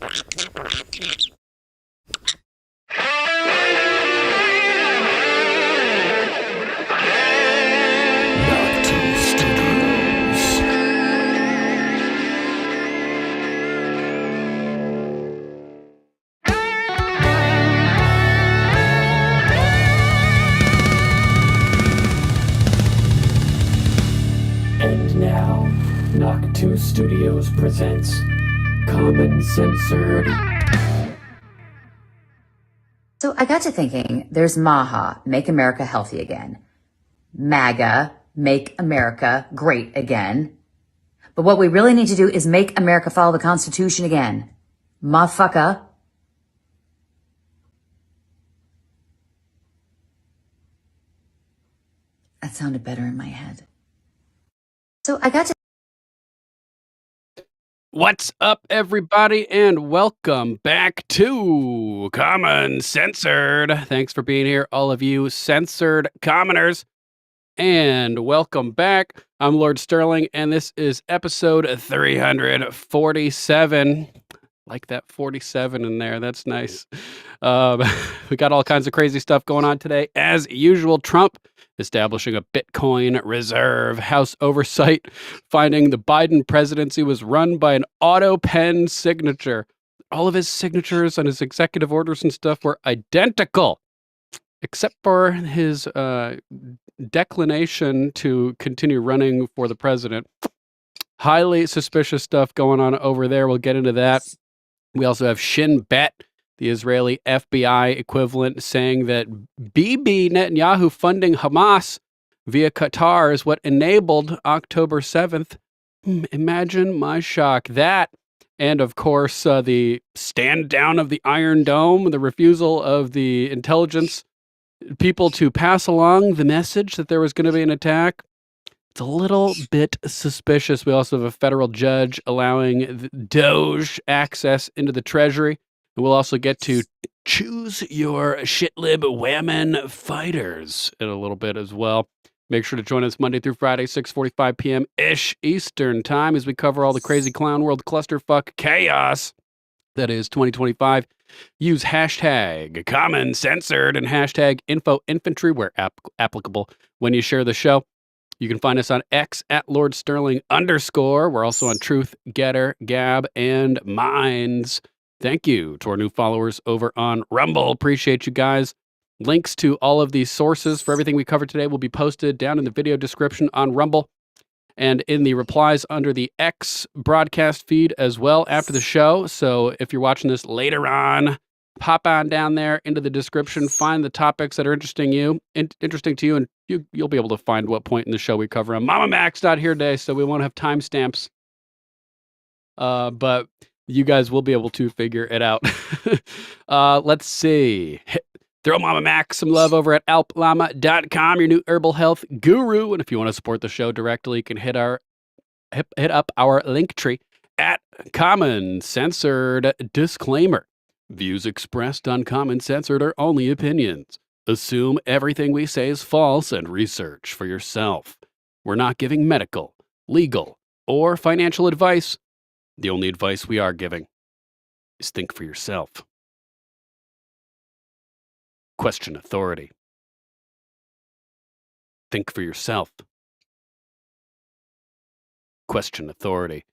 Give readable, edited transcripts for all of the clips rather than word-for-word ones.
And now, Knock 2 Studios presents Common Censored. So I got to thinking, there's MAHA, Make America Healthy Again. MAGA, Make America Great Again. But what we really need to do is make America follow the Constitution again. Motherfucker. That sounded better in my head. So I got to... What's up, everybody, and welcome back to Common Censored. Thanks for being here, all of you censored commoners, and welcome back. I'm Lord Sterling, and this is episode 347. Like that 47 in there. That's nice. We got all kinds of crazy stuff going on today. As usual, Trump establishing a Bitcoin reserve, House Oversight finding the Biden presidency was run by an Autopen signature. All of his signatures on his executive orders and stuff were identical, except for his declination to continue running for the president. Highly suspicious stuff going on over there. We'll get into that. We also have Shin Bet, the Israeli FBI equivalent, saying that Bibi Netanyahu funding Hamas via Qatar is what enabled October 7th. Imagine my shock. That, and of course, the stand down of the Iron Dome, the refusal of the intelligence people to pass along the message that there was going to be an attack. It's a little bit suspicious. We also have a federal judge allowing Doge access into the Treasury. And we'll also get to choose your shitlib whammon fighters in a little bit as well. Make sure to join us Monday through Friday, 6:45 p.m.-ish Eastern time as we cover all the crazy clown world clusterfuck chaos that is 2025. Use hashtag Common Censored and hashtag InfoInfantry where applicable when you share the show. You can find us on X at Lord Sterling _. We're also on Truth, Getter, Gab, and Minds. Thank you to our new followers over on Rumble. Appreciate you guys. Links to all of these sources for everything we covered today will be posted down in the video description on Rumble and in the replies under the X broadcast feed as well after the show. So if you're watching this later on, pop on down there into the description, find the topics that are interesting to you, and you'll be able to find what point in the show we cover them. Mama Mac's not here today, so we won't have timestamps. But you guys will be able to figure it out. Let's see. Throw Mama Mac some love over at alplama.com, your new herbal health guru. And if you want to support the show directly, you can hit up our link tree at Common Censored. Disclaimer. Views expressed on Common Censored are only opinions. Assume everything we say is false and research for yourself. We're not giving medical, legal, or financial advice. The only advice we are giving is think for yourself. Question authority. Think for yourself. Question authority.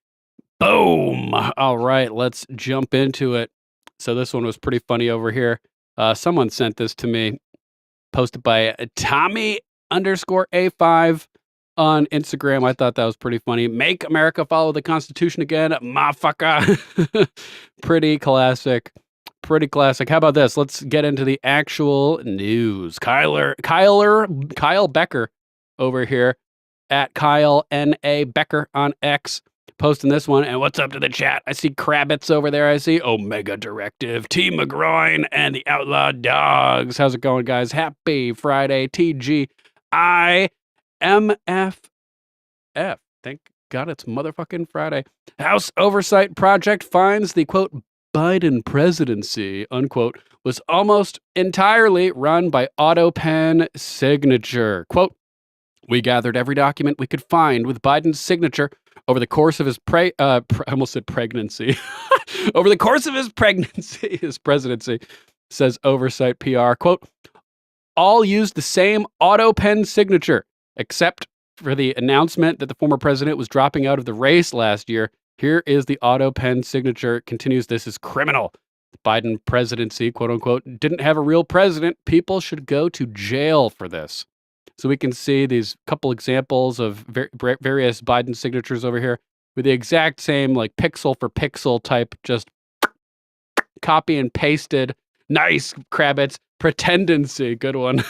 Boom! All right, let's jump into it. So this one was pretty funny over here. Someone sent this to me, posted by Tommy_A5 on Instagram. I thought that was pretty funny. Make America follow the Constitution again, motherfucker. Pretty classic. Pretty classic. How about this? Let's get into the actual news. Kyle Becker over here at Kyle N.A. Becker on X. Posting this one, and what's up to the chat? I see Krabbits over there. I see Omega Directive, T. McGroin, and the Outlaw Dogs. How's it going, guys? Happy Friday, TGIMFF. Thank God it's motherfucking Friday. House Oversight Project finds the, quote, Biden presidency, unquote, was almost entirely run by Autopen signature. Quote, we gathered every document we could find with Biden's signature Over the course of his I almost said pregnancy. Over the course of his pregnancy, his presidency, says Oversight PR, quote, all used the same Autopen signature, except for the announcement that the former president was dropping out of the race last year. Here is the Autopen signature. It continues, this is criminal. The Biden presidency, quote unquote, didn't have a real president. People should go to jail for this. So we can see these couple examples of various Biden signatures over here with the exact same, like pixel for pixel type, just copy and pasted. Nice, Kravitz. Pretendency, good one.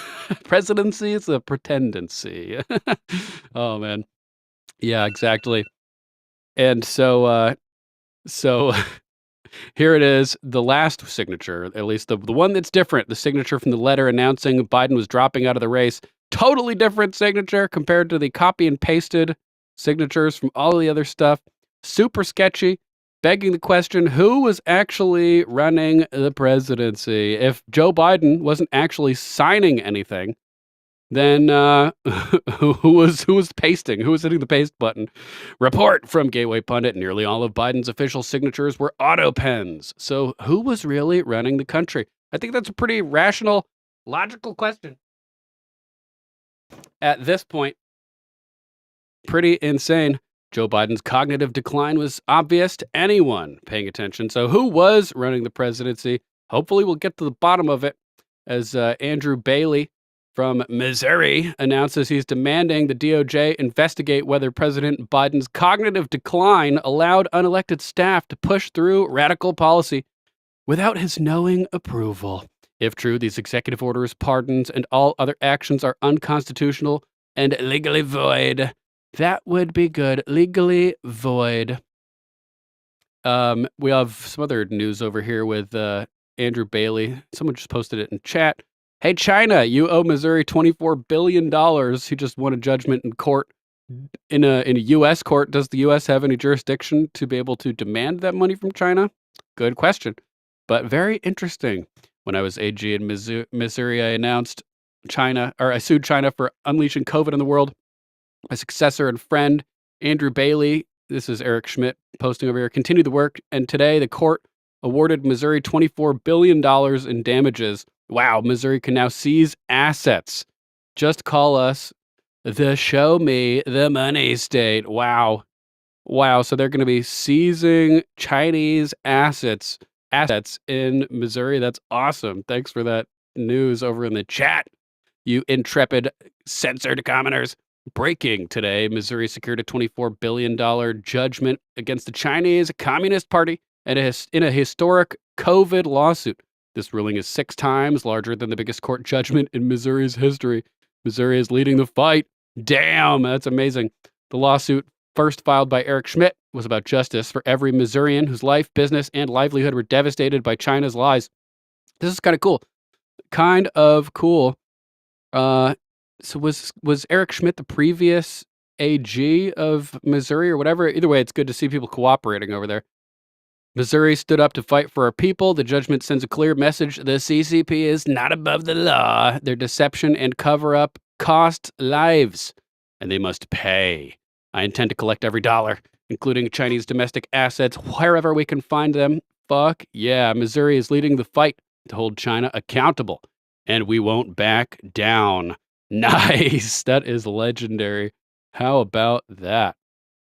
Presidency is a pretendency. Oh man, yeah, exactly. And so here it is, the last signature, at least the one that's different. The signature from the letter announcing Biden was dropping out of the race. Totally different signature compared to the copy and pasted signatures from all the other stuff. Super sketchy. Begging the question, who was actually running the presidency? If Joe Biden wasn't actually signing anything, then who was pasting? Who was hitting the paste button? Report from Gateway Pundit, nearly all of Biden's official signatures were auto pens. So who was really running the country? I think that's a pretty rational, logical question. At this point, pretty insane. Joe Biden's cognitive decline was obvious to anyone paying attention. So who was running the presidency? Hopefully we'll get to the bottom of it as Andrew Bailey from Missouri announces he's demanding the DOJ investigate whether President Biden's cognitive decline allowed unelected staff to push through radical policy without his knowing approval. If true, these executive orders, pardons, and all other actions are unconstitutional and legally void. That would be good. Legally void. We have some other news over here with Andrew Bailey. Someone just posted it in chat. Hey, China, you owe Missouri $24 billion. He just won a judgment in court. In a U.S. court, does the U.S. have any jurisdiction to be able to demand that money from China? Good question. But very interesting. When I was AG in Missouri, I sued China for unleashing COVID in the world. My successor and friend, Andrew Bailey, this is Eric Schmidt posting over here, continued the work, and today the court awarded Missouri $24 billion in damages. Wow, Missouri can now seize assets. Just call us the show me the money state. Wow. So they're going to be seizing Chinese assets in Missouri. That's awesome. Thanks for that news over in the chat, you intrepid censored commoners. Breaking today, Missouri secured a $24 billion judgment against the Chinese Communist Party in a historic COVID lawsuit. This ruling is 6 times larger than the biggest court judgment in Missouri's history. Missouri is leading the fight. Damn, that's amazing. The lawsuit, first filed by Eric Schmidt, was about justice for every Missourian whose life, business, and livelihood were devastated by China's lies. This is kind of cool. So was Eric Schmidt the previous AG of Missouri or whatever? Either way, it's good to see people cooperating over there. Missouri stood up to fight for our people. The judgment sends a clear message. The CCP is not above the law. Their deception and cover-up cost lives, and they must pay. I intend to collect every dollar, including Chinese domestic assets, wherever we can find them. Fuck yeah, Missouri is leading the fight to hold China accountable, and we won't back down. Nice. That is legendary. How about that?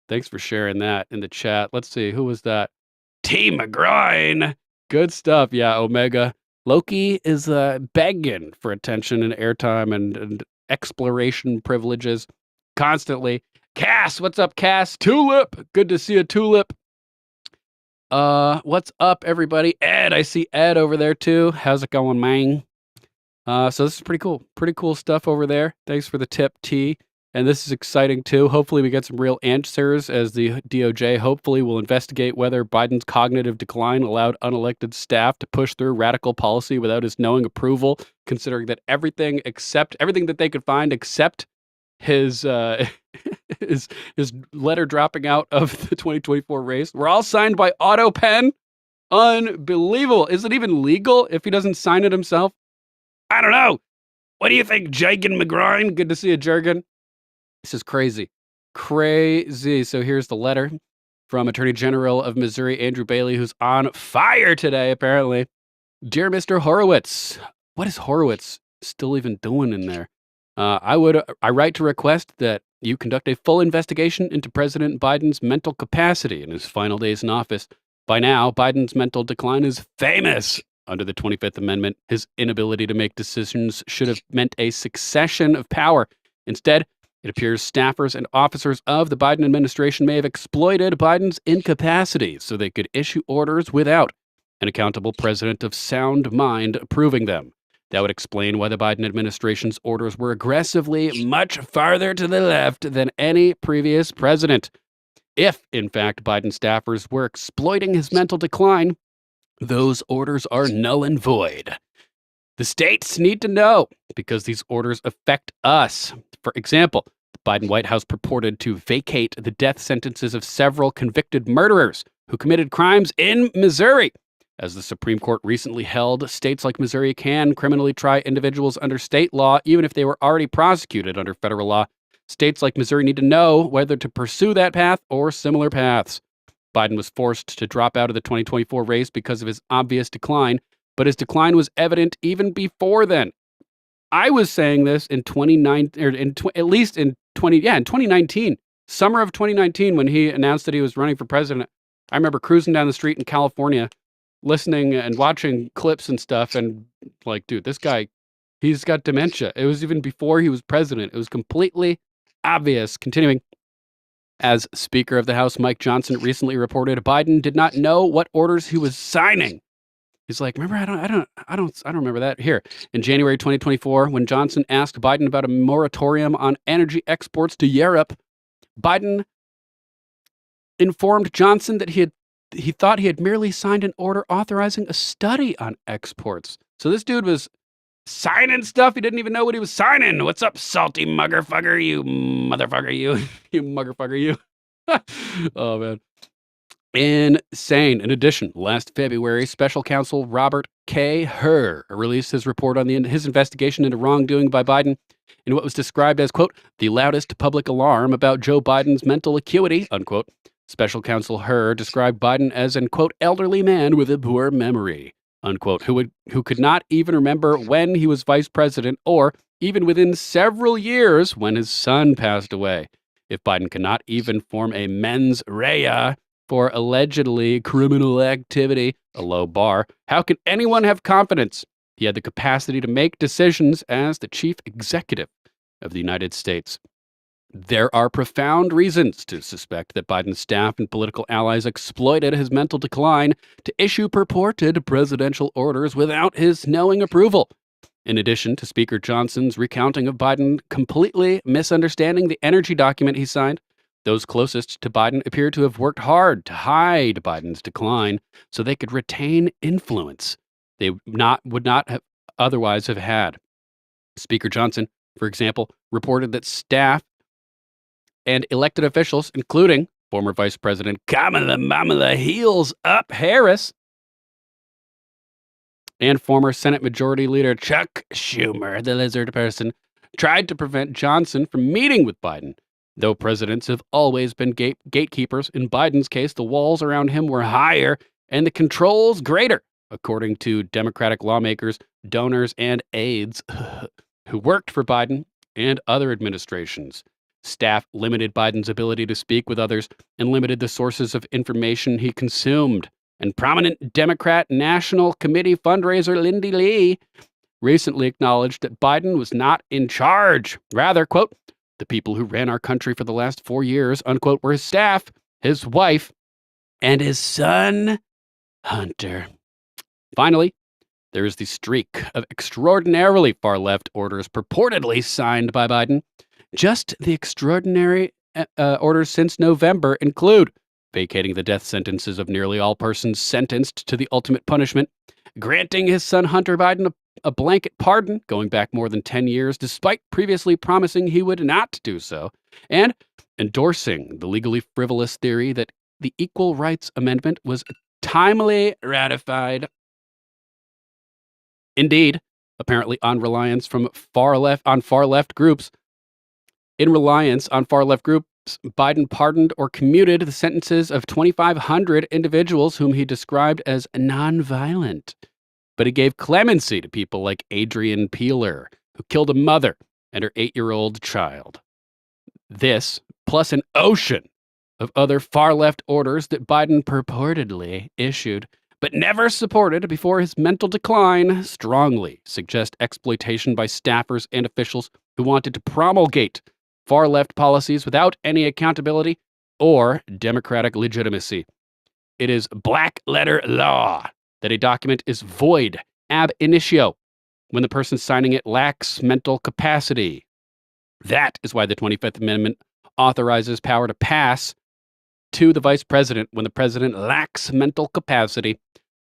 Thanks for sharing that in the chat. Let's see. Who was that? Team McGroin. Good stuff. Yeah, Omega. Loki is begging for attention and airtime and exploration privileges constantly. Cass, what's up, Cass? Tulip. Good to see a Tulip. What's up, everybody? Ed, I see Ed over there too. How's it going, man? So this is pretty cool. Pretty cool stuff over there. Thanks for the tip, T. And this is exciting too. Hopefully we get some real answers as the DOJ hopefully will investigate whether Biden's cognitive decline allowed unelected staff to push through radical policy without his knowing approval, considering that everything that they could find except his his letter dropping out of the 2024 race were all signed by Autopen. Unbelievable. Is it even legal if he doesn't sign it himself? I don't know. What do you think, Jagan McGrine? Good to see you, Jergen. This is crazy. crazy. So here's the letter from Attorney General of Missouri, Andrew Bailey, who's on fire today, apparently. Dear Mr. Horowitz, what is Horowitz still even doing in there? I write to request that you conduct a full investigation into President Biden's mental capacity in his final days in office. By now, Biden's mental decline is famous. Under the 25th Amendment, his inability to make decisions should have meant a succession of power. Instead, it appears staffers and officers of the Biden administration may have exploited Biden's incapacity so they could issue orders without an accountable president of sound mind approving them. That would explain why the Biden administration's orders were aggressively much farther to the left than any previous president. If, in fact, Biden staffers were exploiting his mental decline, those orders are null and void. The states need to know because these orders affect us. For example, the Biden White House purported to vacate the death sentences of several convicted murderers who committed crimes in Missouri. As the Supreme Court recently held, states like Missouri can criminally try individuals under state law, even if they were already prosecuted under federal law. States like Missouri need to know whether to pursue that path or similar paths. Biden was forced to drop out of the 2024 race because of his obvious decline, but his decline was evident even before then. I was saying this in 2019, summer of 2019, when he announced that he was running for president. I remember cruising down the street in California, listening and watching clips and stuff, and like, dude, this guy, he's got dementia. It was even before he was president. It was completely obvious. Continuing, as Speaker of the House Mike Johnson recently reported, Biden did not know what orders he was signing. He's like, remember, I don't remember that. Here, in January 2024, when Johnson asked Biden about a moratorium on energy exports to Europe, Biden informed Johnson that he thought he had merely signed an order authorizing a study on exports. So this dude was signing stuff. He didn't even know what he was signing. What's up, salty muggerfucker, you motherfucker, you muggerfucker, you. Oh, man. Insane. In addition, last February, Special Counsel Robert K. Hur released his report on his investigation into wrongdoing by Biden in what was described as, quote, the loudest public alarm about Joe Biden's mental acuity, unquote. Special Counsel Hur described Biden as an, quote, elderly man with a poor memory, unquote, who could not even remember when he was vice president or even within several years when his son passed away. If Biden cannot even form a mens rea for allegedly criminal activity, a low bar, how can anyone have confidence he had the capacity to make decisions as the chief executive of the United States? There are profound reasons to suspect that Biden's staff and political allies exploited his mental decline to issue purported presidential orders without his knowing approval. In addition to Speaker Johnson's recounting of Biden completely misunderstanding the energy document he signed, those closest to Biden appear to have worked hard to hide Biden's decline so they could retain influence they would not have otherwise have had. Speaker Johnson, for example, reported that staff and elected officials, including former Vice President Kamala Heels Up Harris and former Senate Majority Leader Chuck Schumer, the lizard person, tried to prevent Johnson from meeting with Biden. Though presidents have always been gatekeepers, in Biden's case, the walls around him were higher and the controls greater, according to Democratic lawmakers, donors, and aides who worked for Biden and other administrations. Staff limited Biden's ability to speak with others and limited the sources of information he consumed. And prominent Democrat National Committee fundraiser Lindy Lee recently acknowledged that Biden was not in charge. Rather, quote, the people who ran our country for the last 4 years, unquote, were his staff, his wife, and his son, Hunter. Finally, there is the streak of extraordinarily far-left orders purportedly signed by Biden. Just the extraordinary orders since November include vacating the death sentences of nearly all persons sentenced to the ultimate punishment, granting his son Hunter Biden a blanket pardon going back more than 10 years, despite previously promising he would not do so, and endorsing the legally frivolous theory that the Equal Rights Amendment was timely ratified. Indeed, apparently on reliance from far left groups, Biden pardoned or commuted the sentences of 2,500 individuals whom he described as nonviolent. But he gave clemency to people like Adrian Peeler, who killed a mother and her 8-year-old child. This, plus an ocean of other far-left orders that Biden purportedly issued, but never supported before his mental decline, strongly suggest exploitation by staffers and officials who wanted to promulgate far-left policies without any accountability or democratic legitimacy. It is black-letter law that a document is void ab initio when the person signing it lacks mental capacity. That is why the 25th Amendment authorizes power to pass to the vice president when the president lacks mental capacity.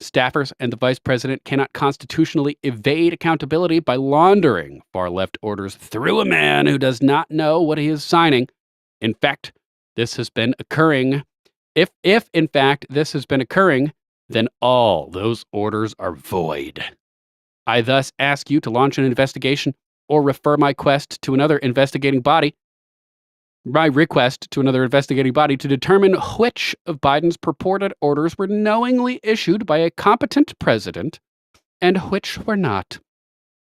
Staffers and the vice president cannot constitutionally evade accountability by laundering far-left orders through a man who does not know what he is signing. In fact, this has been occurring. If in fact this has been occurring, then all those orders are void. I thus ask you to launch an investigation or refer my request to another investigating body to determine which of Biden's purported orders were knowingly issued by a competent president and which were not.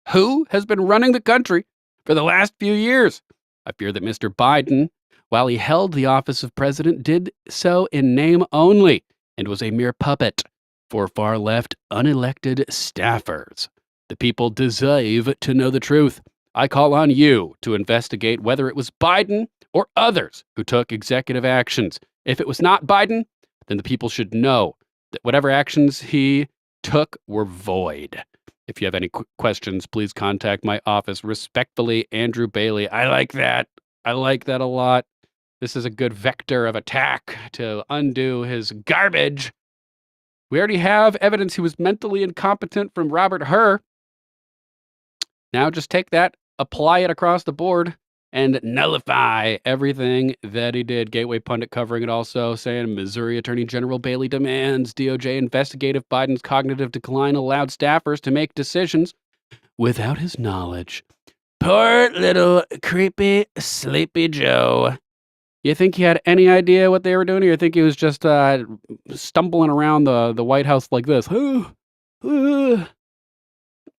Who has been running the country for the last few years? I fear that Mr. Biden, while he held the office of president, did so in name only and was a mere puppet for far-left unelected staffers. The people deserve to know the truth. I call on you to investigate whether it was Biden or others who took executive actions. If it was not Biden, then the people should know that whatever actions he took were void. If you have any questions, please contact my office. Respectfully, Andrew Bailey. I like that. I like that a lot. This is a good vector of attack to undo his garbage. We already have evidence he was mentally incompetent from Robert Hur. Now just take that, apply it across the board, and nullify everything that he did. Gateway Pundit covering it also, saying Missouri Attorney General Bailey demands DOJ investigate if Biden's cognitive decline allowed staffers to make decisions without his knowledge. Poor little creepy Sleepy Joe. You think he had any idea what they were doing, or you think he was just stumbling around the White House like this?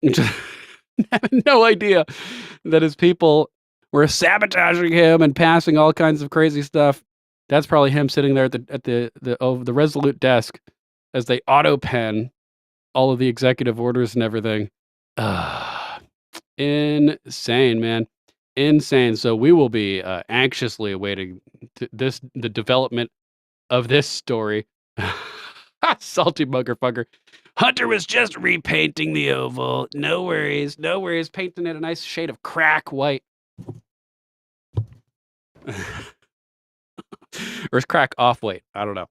Just having no idea that his people were sabotaging him and passing all kinds of crazy stuff. That's probably him sitting there at the Resolute desk as they Autopen all of the executive orders and everything. Insane, man. Insane. So we will be anxiously awaiting the development of this story. Salty motherfucker. Hunter was just repainting the oval. No worries. No worries. Painting it a nice shade of crack white. Or is crack off white? I don't know.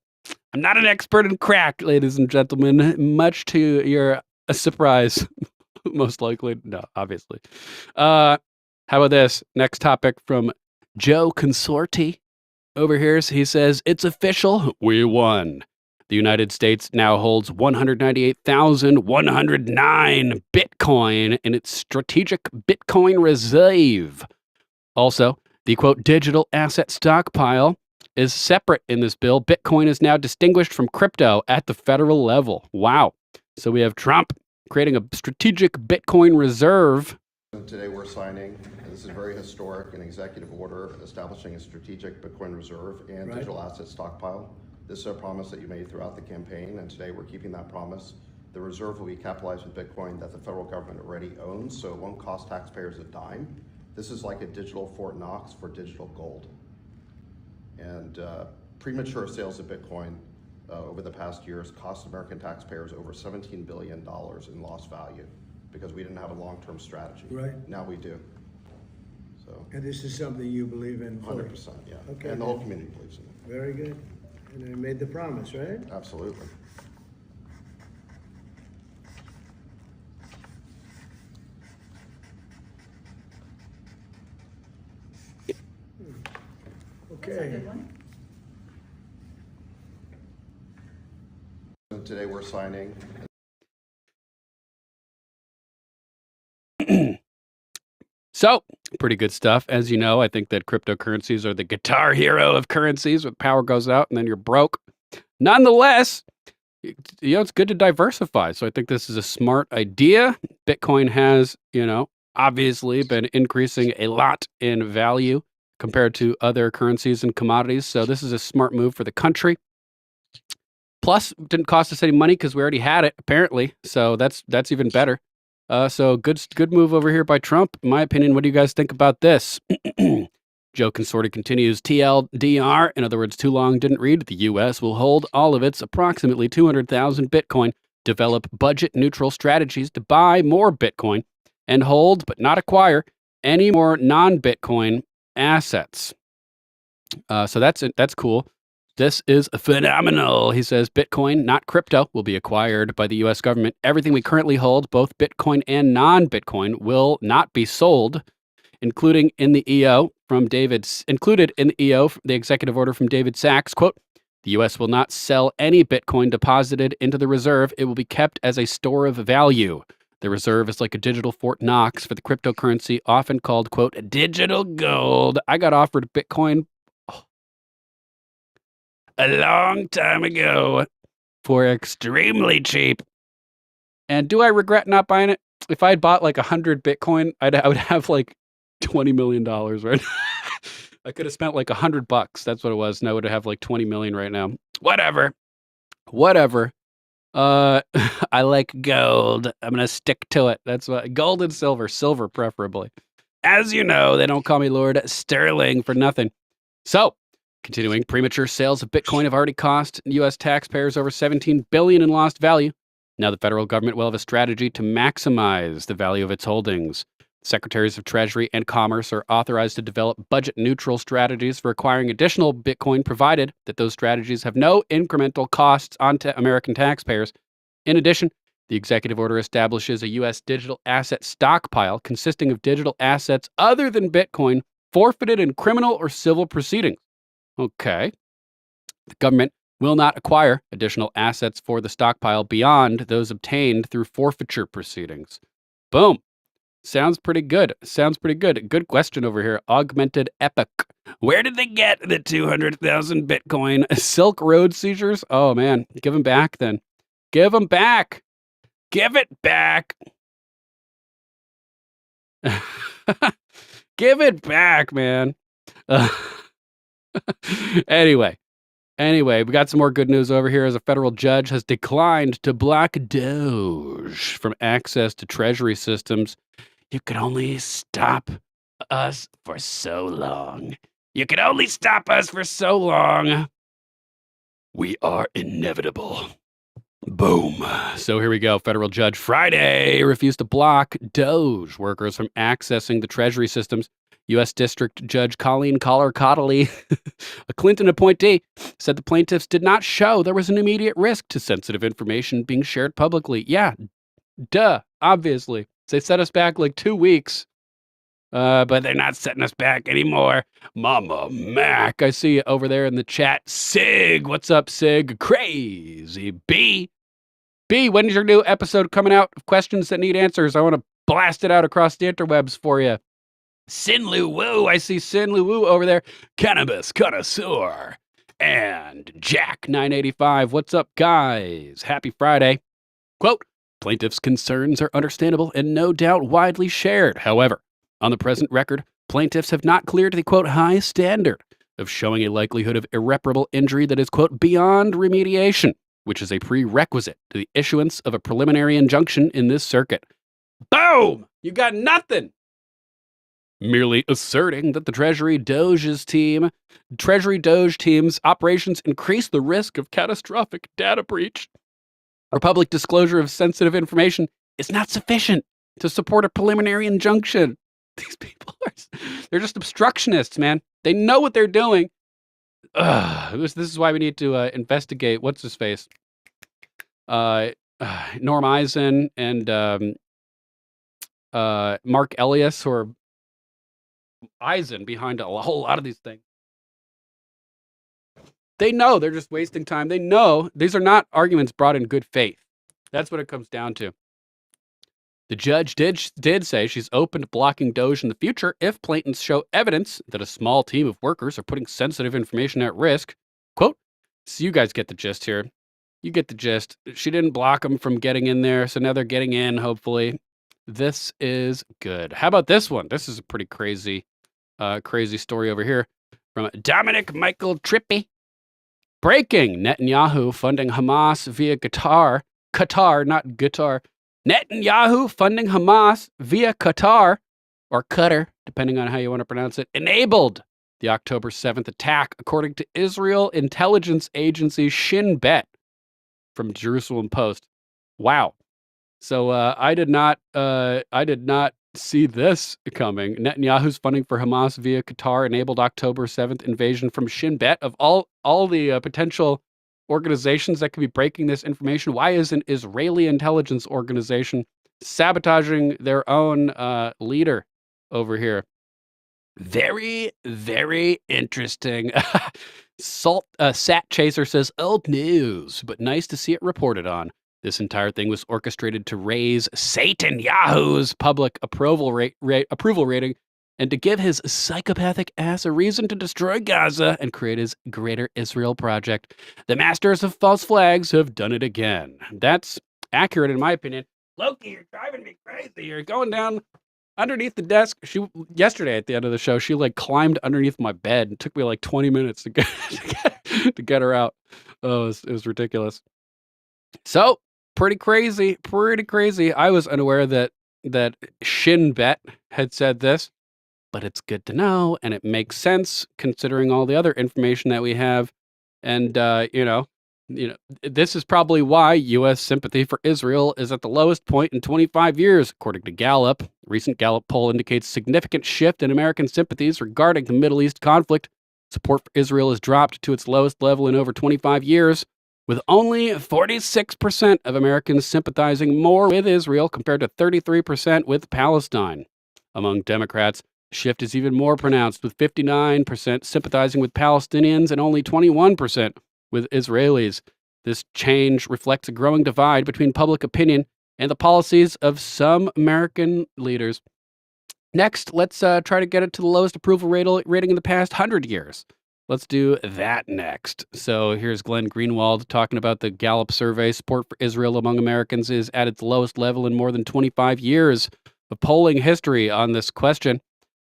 I'm not an expert in crack, ladies and gentlemen. Much to your surprise. Most likely. No, obviously. How about this? Next topic from Joe Consorti over here. He says, it's official. We won. The United States now holds 198,109 Bitcoin in its strategic Bitcoin reserve. Also, the quote, digital asset stockpile is separate in this bill. Bitcoin is now distinguished from crypto at the federal level. Wow. So we have Trump creating a strategic Bitcoin reserve. Today we're signing, this is very historic, an executive order establishing a strategic Bitcoin reserve and digital asset stockpile. This is a promise that you made throughout the campaign, and today we're keeping that promise. The reserve will be capitalized with Bitcoin that the federal government already owns, so it won't cost taxpayers a dime. This is like a digital Fort Knox for digital gold. And premature sales of Bitcoin over the past years cost American taxpayers over $17 billion in lost value because we didn't have a long-term strategy. Right. Now we do. So. And this is something you believe in fully? 100%, yeah. Okay. And the whole community believes in it. Very good. And I made the promise, right? Absolutely. Okay. Today we're signing. So, pretty good stuff. As you know, I think that cryptocurrencies are the guitar hero of currencies. When power goes out and then you're broke. Nonetheless, it's good to diversify. So I think this is a smart idea. Bitcoin has, obviously been increasing a lot in value compared to other currencies and commodities. So this is a smart move for the country. Plus, it didn't cost us any money because we already had it, apparently. So that's even better. So good move over here by Trump, in my opinion. What do you guys think about this? Joe Consorti continues, TLDR, in other words, too long didn't read, the U.S. will hold all of its approximately 200,000 Bitcoin, develop budget-neutral strategies to buy more Bitcoin, and hold, but not acquire, any more non-Bitcoin assets. So that's cool. This is phenomenal. He says Bitcoin, not crypto, will be acquired by the U.S. government. Everything we currently hold, both Bitcoin and non-Bitcoin, will not be sold, included in the EO, the executive order from David Sachs. Quote, the U.S. will not sell any Bitcoin deposited into the reserve. It will be kept as a store of value. The reserve is like a digital Fort Knox for the cryptocurrency, often called, quote, digital gold. I got offered Bitcoin a long time ago for extremely cheap. And do I regret not buying it? If I had bought like 100 Bitcoin, I would have like $20 million right now. I could have spent like $100. That's what it was. And I would have like 20 million right now. Whatever. I like gold. I'm going to stick to it. That's what gold and silver preferably. As you know, they don't call me Lord Sterling for nothing. So, continuing, premature sales of Bitcoin have already cost U.S. taxpayers over $17 billion in lost value. Now the federal government will have a strategy to maximize the value of its holdings. Secretaries of Treasury and Commerce are authorized to develop budget-neutral strategies for acquiring additional Bitcoin, provided that those strategies have no incremental costs onto American taxpayers. In addition, the executive order establishes a U.S. digital asset stockpile consisting of digital assets other than Bitcoin forfeited in criminal or civil proceedings. Okay. The government will not acquire additional assets for the stockpile beyond those obtained through forfeiture proceedings. Boom. Sounds pretty good. Good question over here. Augmented Epic. Where did they get the 200,000 Bitcoin? Silk Road seizures? Oh, man. Give them back then. Give them back. Give it back. Give it back, man. Anyway, we got some more good news over here as a federal judge has declined to block Doge from access to Treasury systems. You can only stop us for so long. We are inevitable. Boom. So here we go. Federal judge Friday refused to block Doge workers from accessing the Treasury systems. U.S. District Judge Colleen Collar-Cottley, a Clinton appointee, said the plaintiffs did not show there was an immediate risk to sensitive information being shared publicly. Yeah, duh, obviously. They set us back like 2 weeks, but they're not setting us back anymore. Mama Mac, I see you over there in the chat. Sig, what's up, Sig? Crazy B. B, when is your new episode coming out of Questions That Need Answers? I want to blast it out across the interwebs for you. Sin Lu Wu, I see Sin Lu Wu over there. Cannabis Connoisseur. And Jack 985, what's up, guys? Happy Friday. Quote, plaintiffs' concerns are understandable and no doubt widely shared. However, on the present record, plaintiffs have not cleared the, quote, high standard of showing a likelihood of irreparable injury that is, quote, beyond remediation, which is a prerequisite to the issuance of a preliminary injunction in this circuit. Boom! You got nothing! Merely asserting that the Treasury Doge team's operations increase the risk of catastrophic data breach or public disclosure of sensitive information is not sufficient to support a preliminary injunction. These people they're just obstructionists, man. They know what they're doing. This is why we need to investigate, what's his face? Norm Eisen and Mark Elias, or Eisen behind a whole lot of these things. They know they're just wasting time. They know these are not arguments brought in good faith. That's what it comes down to. The judge did say she's open to blocking Doge in the future if plaintiffs show evidence that a small team of workers are putting sensitive information at risk. Quote, so you guys get the gist here. You get the gist. She didn't block them from getting in there, so now they're getting in, hopefully. This is good. How about this one? This is a pretty crazy story over here from Dominic Michael Trippi. Breaking: Netanyahu funding Hamas via Qatar, not guitar. Netanyahu funding Hamas via Qatar, or Qatar, depending on how you want to pronounce it, enabled the October 7th attack, according to Israel intelligence agency Shin Bet from Jerusalem Post. Wow. So I did not see this coming. Netanyahu's funding for Hamas via Qatar enabled October 7th invasion from Shin Bet. Of all the potential organizations that could be breaking this information, why is an Israeli intelligence organization sabotaging their own leader over here? Very, very interesting. Sat Chaser says, old news, but nice to see it reported on. This entire thing was orchestrated to raise Satan Yahoo's public approval rating and to give his psychopathic ass a reason to destroy Gaza and create his Greater Israel Project. The masters of false flags have done it again. That's accurate in my opinion. Loki, you're driving me crazy. You're going down underneath the desk. Yesterday at the end of the show, she like climbed underneath my bed. It took me like 20 minutes to get her out. Oh, it was ridiculous. So pretty crazy. I was unaware that Shin Bet had said this, but it's good to know, and it makes sense considering all the other information that we have. And this is probably why U.S. sympathy for Israel is at the lowest point in 25 years, according to Gallup. A recent Gallup poll indicates significant shift in American sympathies regarding the Middle East conflict. Support for Israel has dropped to its lowest level in over 25 years, with only 46% of Americans sympathizing more with Israel compared to 33% with Palestine. Among Democrats, the shift is even more pronounced, with 59% sympathizing with Palestinians and only 21% with Israelis. This change reflects a growing divide between public opinion and the policies of some American leaders. Next, let's try to get it to the lowest approval rating in the past 100 years. Let's do that next. So here's Glenn Greenwald talking about the Gallup survey. Support for Israel among Americans is at its lowest level in more than 25 years of polling history on this question.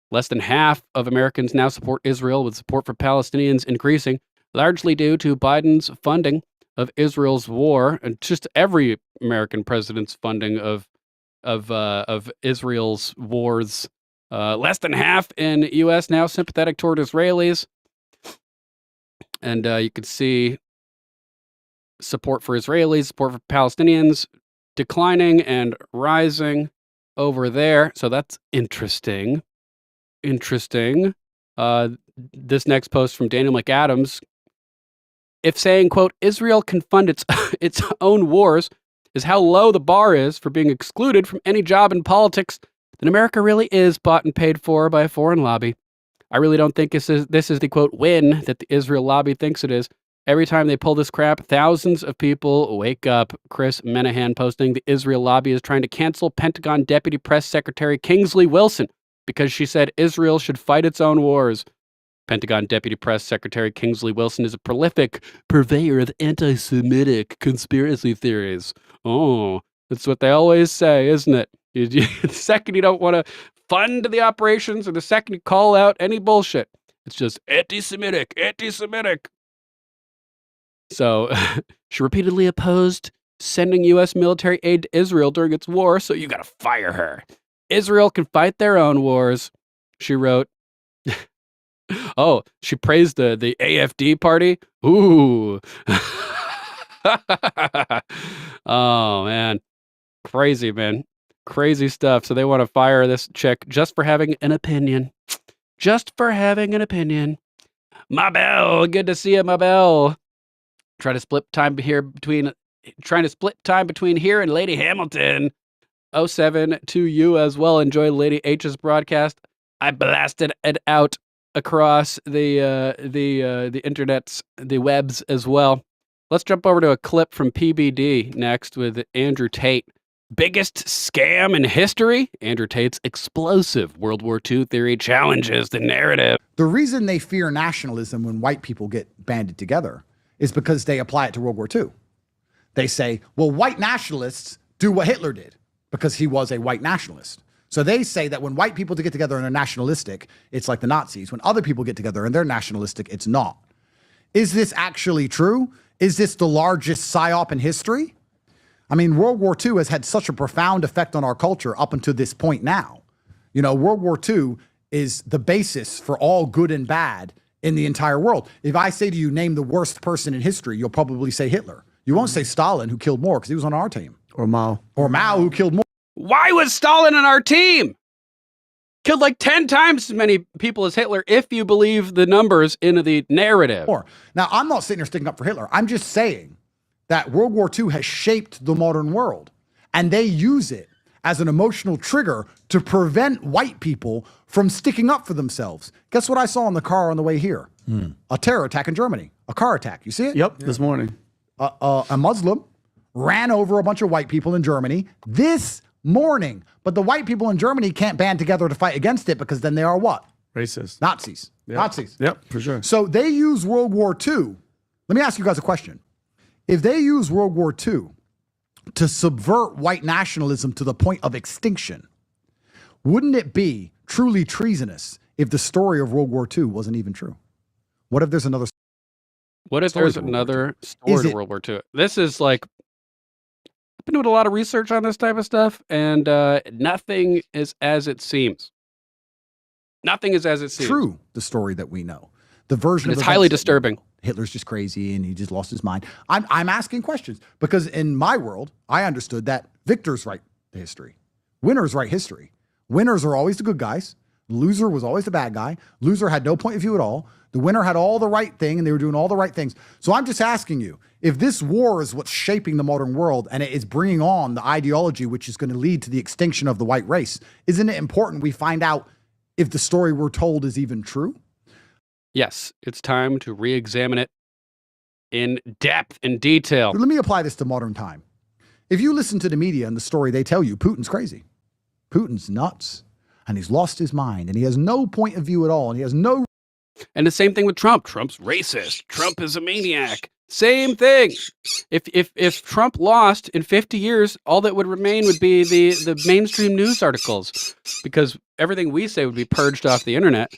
Less than half of Americans now support Israel, with support for Palestinians increasing, largely due to Biden's funding of Israel's war, and just every American president's funding of Israel's wars. Less than half in the U.S. now sympathetic toward Israelis. And you can see support for Israelis, support for Palestinians declining and rising over there. So that's interesting. This next post from Daniel McAdams. If saying, quote, Israel can fund its own wars is how low the bar is for being excluded from any job in politics, then America really is bought and paid for by a foreign lobby. I really don't think this is the, quote, win that the Israel lobby thinks it is. Every time they pull this crap, thousands of people wake up. Chris Menahan posting, the Israel lobby is trying to cancel Pentagon Deputy Press Secretary Kingsley Wilson because she said Israel should fight its own wars. Pentagon Deputy Press Secretary Kingsley Wilson is a prolific purveyor of anti-Semitic conspiracy theories. Oh, that's what they always say, isn't it? The second you don't want to fund the operations, or the second you call out any bullshit, it's just anti-Semitic. So she repeatedly opposed sending U.S. military aid to Israel during its war, so you gotta fire her. Israel can fight their own wars, she wrote. Oh, she praised the AFD party? Ooh. Oh, man. Crazy, man. Crazy stuff. So they want to fire this chick just for having an opinion. Mabel, good to see you, Mabel. Trying to split time between here and Lady Hamilton. 07 to you as well. Enjoy Lady H's broadcast. I blasted it out across the internets, the webs as well. Let's jump over to a clip from PBD next with Andrew Tate. biggest scam in history? Andrew Tate's explosive World War II theory challenges the narrative. The reason they fear nationalism when white people get banded together is because they apply it to World War II. They say, well, white nationalists do what Hitler did because he was a white nationalist. So they say that when white people get together and are nationalistic, it's like the Nazis. When other people get together and they're nationalistic, it's not. Is this actually true? Is this the largest psyop in history? I mean, World War II has had such a profound effect on our culture up until this point now. You know, World War II is the basis for all good and bad in the entire world. If I say to you, name the worst person in history, you'll probably say Hitler. You won't say Stalin, who killed more, because he was on our team. Or Mao. Or Mao, who killed more. Why was Stalin on our team? Killed like 10 times as many people as Hitler, if you believe the numbers in the narrative. Now, I'm not sitting here sticking up for Hitler. I'm just saying that World War II has shaped the modern world, and they use it as an emotional trigger to prevent white people from sticking up for themselves. Guess what I saw in the car on the way here? A terror attack in Germany, a car attack. You see it? Yep, this morning. A Muslim ran over a bunch of white people in Germany this morning. But the white people in Germany can't band together to fight against it because then they are what? Racist. Nazis. Yep. Nazis. Yep, for sure. So they use World War II. Let me ask you guys a question. If they use World War II to subvert white nationalism to the point of extinction, wouldn't it be truly treasonous if the story of World War II wasn't even true? What if there's another story? What if there's another story to World War II? This is like, I've been doing a lot of research on this type of stuff, and nothing is as it seems. Nothing is as it seems. True, the story that we know. The version it's highly disturbing. Hitler's just crazy and he just lost his mind. I'm asking questions because in my world, I understood that victors write the history. Winners write history. Winners are always the good guys. Loser was always the bad guy. Loser had no point of view at all. The winner had all the right thing and they were doing all the right things. So I'm just asking you, if this war is what's shaping the modern world and it is bringing on the ideology which is going to lead to the extinction of the white race, isn't it important we find out if the story we're told is even true? Yes, it's time to re-examine it in depth and detail. Let me apply this to modern time. If you listen to the media and the story, they tell you Putin's crazy. Putin's nuts and he's lost his mind and he has no point of view at all and he has no... And the same thing with Trump. Trump's racist. Trump is a maniac. Same thing. If Trump lost in 50 years, all that would remain would be the mainstream news articles, because everything we say would be purged off the internet.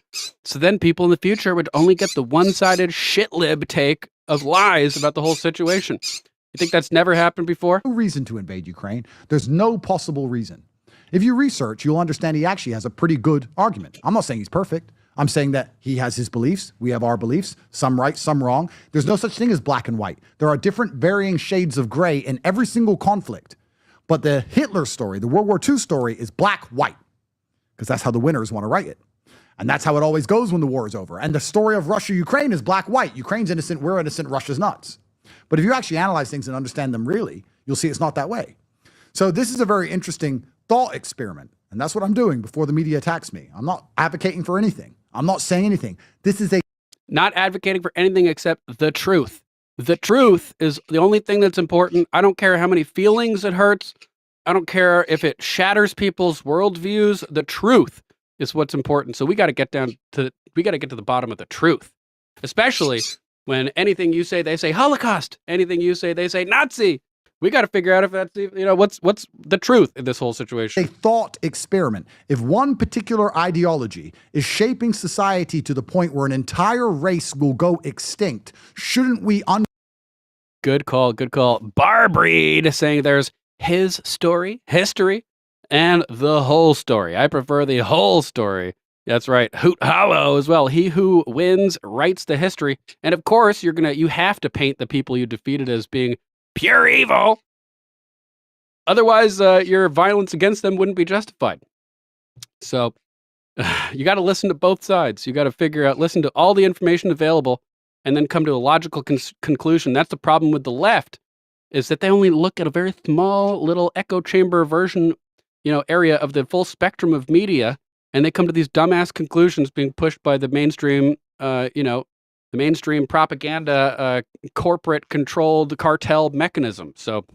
So then people in the future would only get the one-sided shitlib take of lies about the whole situation. You think that's never happened before? No reason to invade Ukraine. There's no possible reason. If you research, you'll understand he actually has a pretty good argument. I'm not saying he's perfect. I'm saying that he has his beliefs. We have our beliefs, some right, some wrong. There's no such thing as black and white. There are different varying shades of gray in every single conflict. But the Hitler story, the World War II story, is black-white, because that's how the winners want to write it. And that's how it always goes when the war is over. And the story of Russia-Ukraine is black-white. Ukraine's innocent, we're innocent, Russia's nuts. But if you actually analyze things and understand them really, you'll see it's not that way. So this is a very interesting thought experiment. And that's what I'm doing before the media attacks me. I'm not advocating for anything. I'm not saying anything. This is not advocating for anything except the truth. The truth is the only thing that's important. I don't care how many feelings it hurts. I don't care if it shatters people's worldviews. The truth is what's important. So we got to get to the bottom of the truth, especially when anything you say, they say Holocaust. Anything you say, they say Nazi. We got to figure out if that's, what's the truth in this whole situation. A thought experiment. If one particular ideology is shaping society to the point where an entire race will go extinct, shouldn't we... Good call, good call. Barbreed saying there's his story, history, and the whole story. I prefer the whole story. That's right. Hoot hollow as well. He who wins writes the history. And of course, you have to paint the people you defeated as being pure evil. Otherwise, your violence against them wouldn't be justified. So you got to listen to both sides. You got to listen to all the information available and then come to a logical conclusion. That's the problem with the left, is that they only look at a very small little echo chamber version, area of the full spectrum of media. And they come to these dumbass conclusions being pushed by the mainstream, the mainstream propaganda, corporate controlled cartel mechanism. So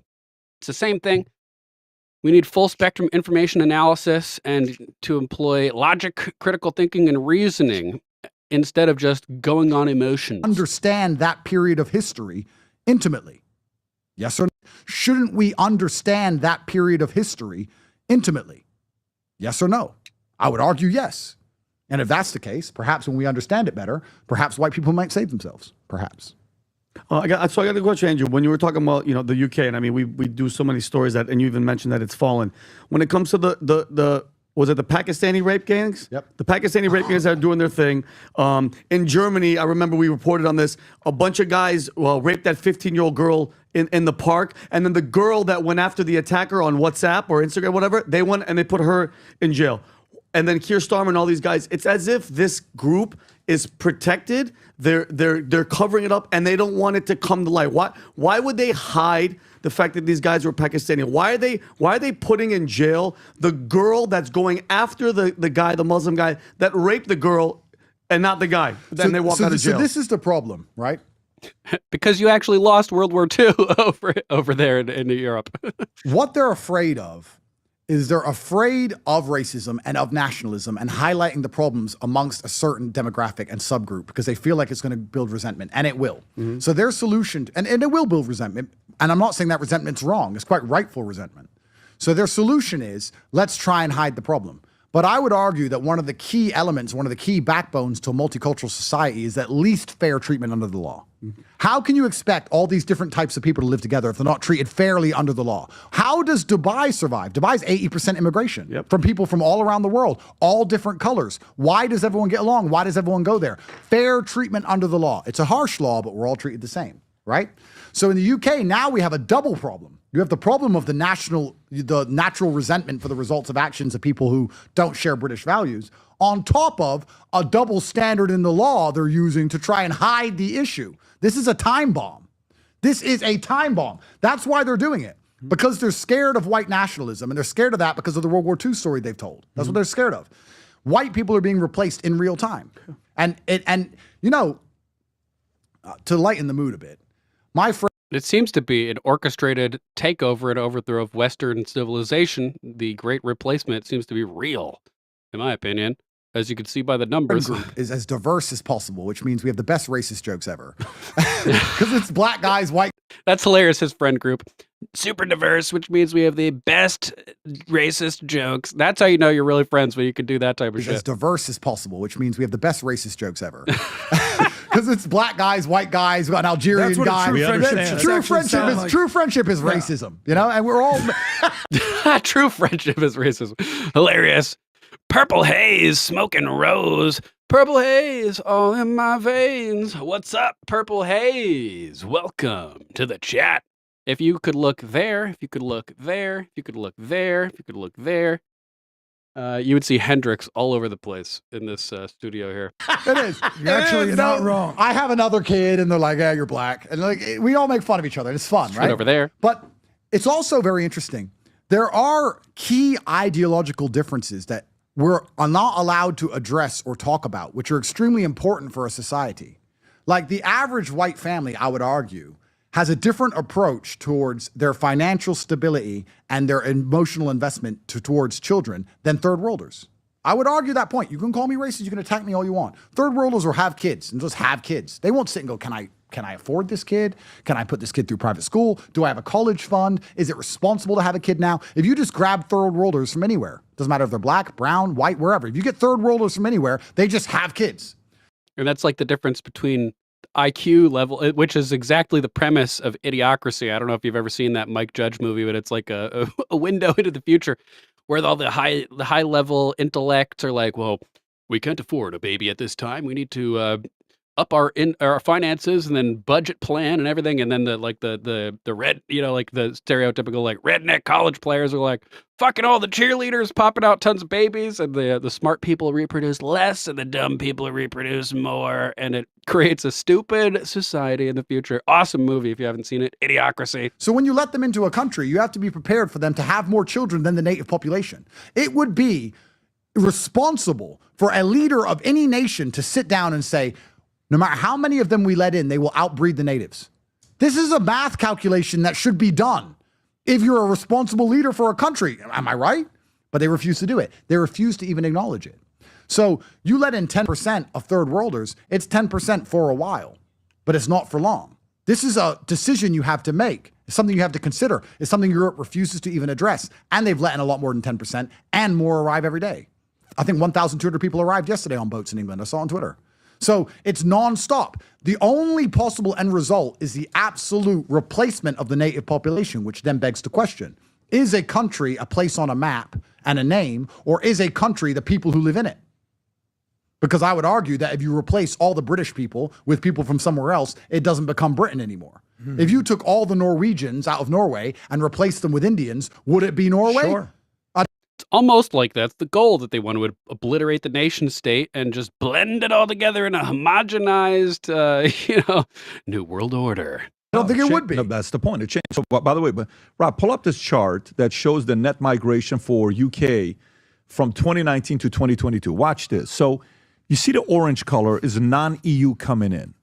it's the same thing. We need full spectrum information analysis and to employ logic, critical thinking, and reasoning instead of just going on emotions. Understand that period of history intimately. Yes or no? Shouldn't we understand that period of history intimately? Yes or no? I would argue yes. And if that's the case, perhaps when we understand it better, perhaps white people might save themselves. Perhaps. I got a question, Andrew. When you were talking about, the UK, and I mean, we do so many stories that, and you even mentioned that it's fallen. When it comes to the was it the Pakistani rape gangs? Yep. The Pakistani rape gangs that are doing their thing. In Germany, I remember we reported on this. A bunch of guys raped that 15-year-old girl in the park, and then the girl that went after the attacker on WhatsApp or Instagram, whatever, they went and they put her in jail. And then Keir Starmer and all these guys, it's as if this group is protected. They're covering it up and they don't want it to come to light. Why would they hide the fact that these guys were Pakistani? Why are they putting in jail the girl that's going after the guy, the Muslim guy that raped the girl, and not the guy? Then they walk out of jail. So this is the problem, right? Because you actually lost World War II over there in Europe. What they're afraid of is they're afraid of racism and of nationalism and highlighting the problems amongst a certain demographic and subgroup because they feel like it's going to build resentment, and it will. Mm-hmm. So their solution, and it will build resentment, and I'm not saying that resentment's wrong. It's quite rightful resentment. So their solution is, let's try and hide the problem. But I would argue that one of the key elements, one of the key backbones to a multicultural society is at least fair treatment under the law. Mm-hmm. How can you expect all these different types of people to live together if they're not treated fairly under the law? How does Dubai survive? Dubai's 80% immigration from people from all around the world, all different colors. Why does everyone get along? Why does everyone go there? Fair treatment under the law. It's a harsh law, but we're all treated the same, right? So in the UK, now we have a double problem. You have the problem of the natural resentment for the results of actions of people who don't share British values, on top of a double standard in the law they're using to try and hide the issue. This is a time bomb. This is a time bomb. That's why they're doing it. Because they're scared of white nationalism, and they're scared of that because of the World War II story they've told. That's what they're scared of. White people are being replaced in real time. And to lighten the mood a bit, my friend. It seems to be an orchestrated takeover and overthrow of Western civilization. The Great Replacement seems to be real, in my opinion, as you can see by the numbers. Group is as diverse as possible, which means we have the best racist jokes ever. Because it's black guys, white. That's hilarious, his friend group. Super diverse, which means we have the best racist jokes. That's how you know you're really friends, when you can do that type of shit. As diverse as possible, which means we have the best racist jokes ever. Because it's black guys, white guys, an Algerian guy. True friendship is racism, and we're all. True friendship is racism. Hilarious. Purple haze, smoking rose. Purple haze, all in my veins. What's up, purple haze? Welcome to the chat. If you could look there, if you could look there, if you could look there, if you could look there, you would see Hendrix all over the place in this studio here. It is. You're actually not wrong. I have another kid, and they're like, "Yeah, you're black," and we all make fun of each other. It's fun, right? Over there. But it's also very interesting. There are key ideological differences that we're not allowed to address or talk about, which are extremely important for a society. Like the average white family, I would argue, has a different approach towards their financial stability and their emotional investment towards children than third worlders. I would argue that point. You can call me racist, you can attack me all you want. Third worlders will have kids and just have kids. They won't sit and go, can I afford this kid? Can I put this kid through private school? Do I have a college fund? Is it responsible to have a kid now? If you just grab third worlders from anywhere, doesn't matter if they're black, brown, white, wherever. If you get third worlders from anywhere, they just have kids. And that's like the difference between IQ level, which is exactly the premise of Idiocracy. I don't know if you've ever seen that Mike Judge movie, but it's like a window into the future where all the high level intellects are like, well, we can't afford a baby at this time. We need to up our finances and then budget plan and everything. And then the red, like the stereotypical like redneck college players are like, fucking all the cheerleaders popping out tons of babies, and the smart people reproduce less and the dumb people reproduce more. And it creates a stupid society in the future. Awesome movie if you haven't seen it. Idiocracy. So when you let them into a country, you have to be prepared for them to have more children than the native population. It would be responsible for a leader of any nation to sit down and say, no matter how many of them we let in, they will outbreed the natives. This is a math calculation that should be done. if you're a responsible leader for a country. Am I right? But they refuse to do it. They refuse to even acknowledge it. So you let in 10% of third worlders, it's 10% for a while, but it's not for long. This is a decision you have to make. It's something you have to consider. It's something Europe refuses to even address. And they've let in a lot more than 10%, and more arrive every day. I think 1,200 people arrived yesterday on boats in England. I saw on Twitter. So it's nonstop. The only possible end result is the absolute replacement of the native population, which then begs the question, is a country a place on a map and a name, or is a country the people who live in it? Because I would argue that if you replace all the British people with people from somewhere else, it doesn't become Britain anymore. If you took all the Norwegians out of Norway and replaced them with Indians, would it be Norway? Sure. It's almost like that's the goal, that they want to obliterate the nation state and just blend it all together in a homogenized, new world order. I don't think it would be. No, that's the point. It changed. So, by the way, but Rob, pull up this chart that shows the net migration for UK from 2019 to 2022. Watch this. So you see the orange color is non-EU coming in.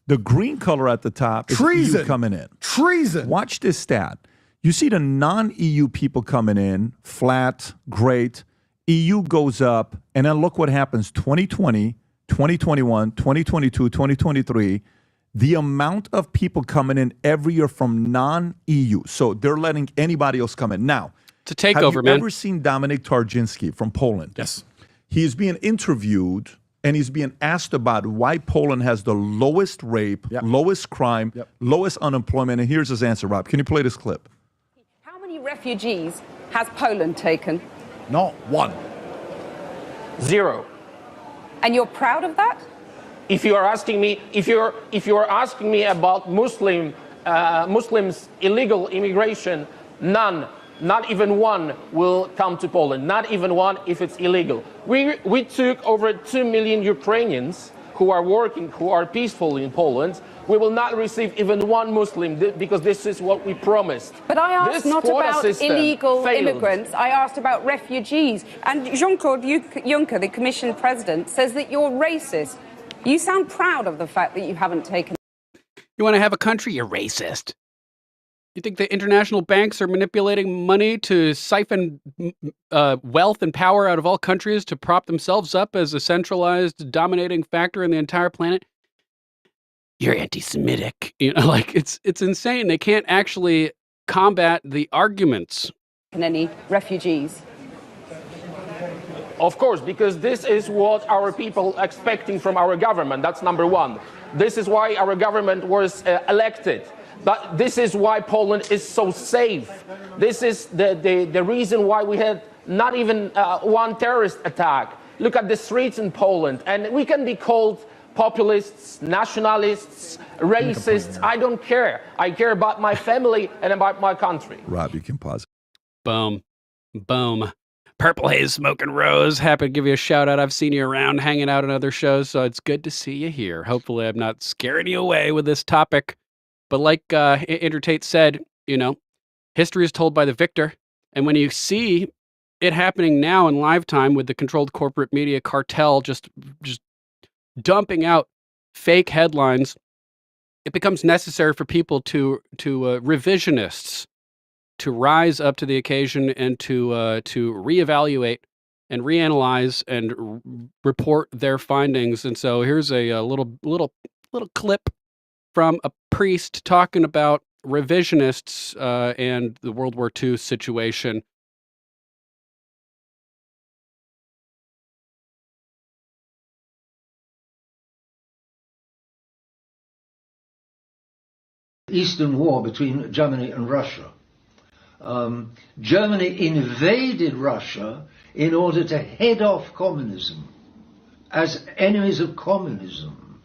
The green color at the top is EU coming in. Treason. Watch this stat. You see the non-EU people coming in, flat, great. EU goes up, and then look what happens 2020, 2021, 2022, 2023. The amount of people coming in every year from non-EU. So they're letting anybody else come in. Now, It's a takeover, have you man. ever seen Dominik Tarczynski from Poland? Yes. He is being interviewed, and he's being asked about why Poland has the lowest rape, lowest crime, lowest unemployment. And here's his answer, Rob. Can you play this clip? How many refugees has Poland taken? Not one. 0. And you're proud of that? If you are asking me, if you're asking me about Muslims illegal immigration, none, not even one will come to Poland. Not even one if it's illegal. We took over 2 million Ukrainians who are working, who are peaceful in Poland. We will not receive even one Muslim because this is what we promised. But I asked This not quota about system illegal failed. immigrants. I asked about refugees. And Jean-Claude Juncker, the Commission President, says that you're racist. You sound proud of the fact that you haven't taken. You want to have a country? You're racist. You think the international banks are manipulating money to siphon wealth and power out of all countries to prop themselves up as a centralized dominating factor in the entire planet? You're anti-Semitic. It's insane. They can't actually combat the arguments. Any refugees? Of course, because this is what our people are expecting from our government. That's number one. This is why our government was elected. But this is why Poland is so safe. This is the reason why we had not even one terrorist attack. Look at the streets in Poland. And we can be called populists, nationalists, racists. I don't care. I care about my family and about my country. Rob, you can pause. Boom. Boom. Purple Haze Smoking Rose. Happy to give you a shout out. I've seen you around hanging out on other shows, so it's good to see you here. Hopefully I'm not scaring you away with this topic. But like Andrew Tate said, history is told by the victor. And when you see it happening now in live time with the controlled corporate media cartel just dumping out fake headlines, it becomes necessary for people to revisionists to rise up to the occasion and to reevaluate and reanalyze and report their findings. And so here's a little clip from a priest talking about revisionists and the World War II situation. Eastern War between Germany and Russia. Germany invaded Russia in order to head off communism as enemies of communism.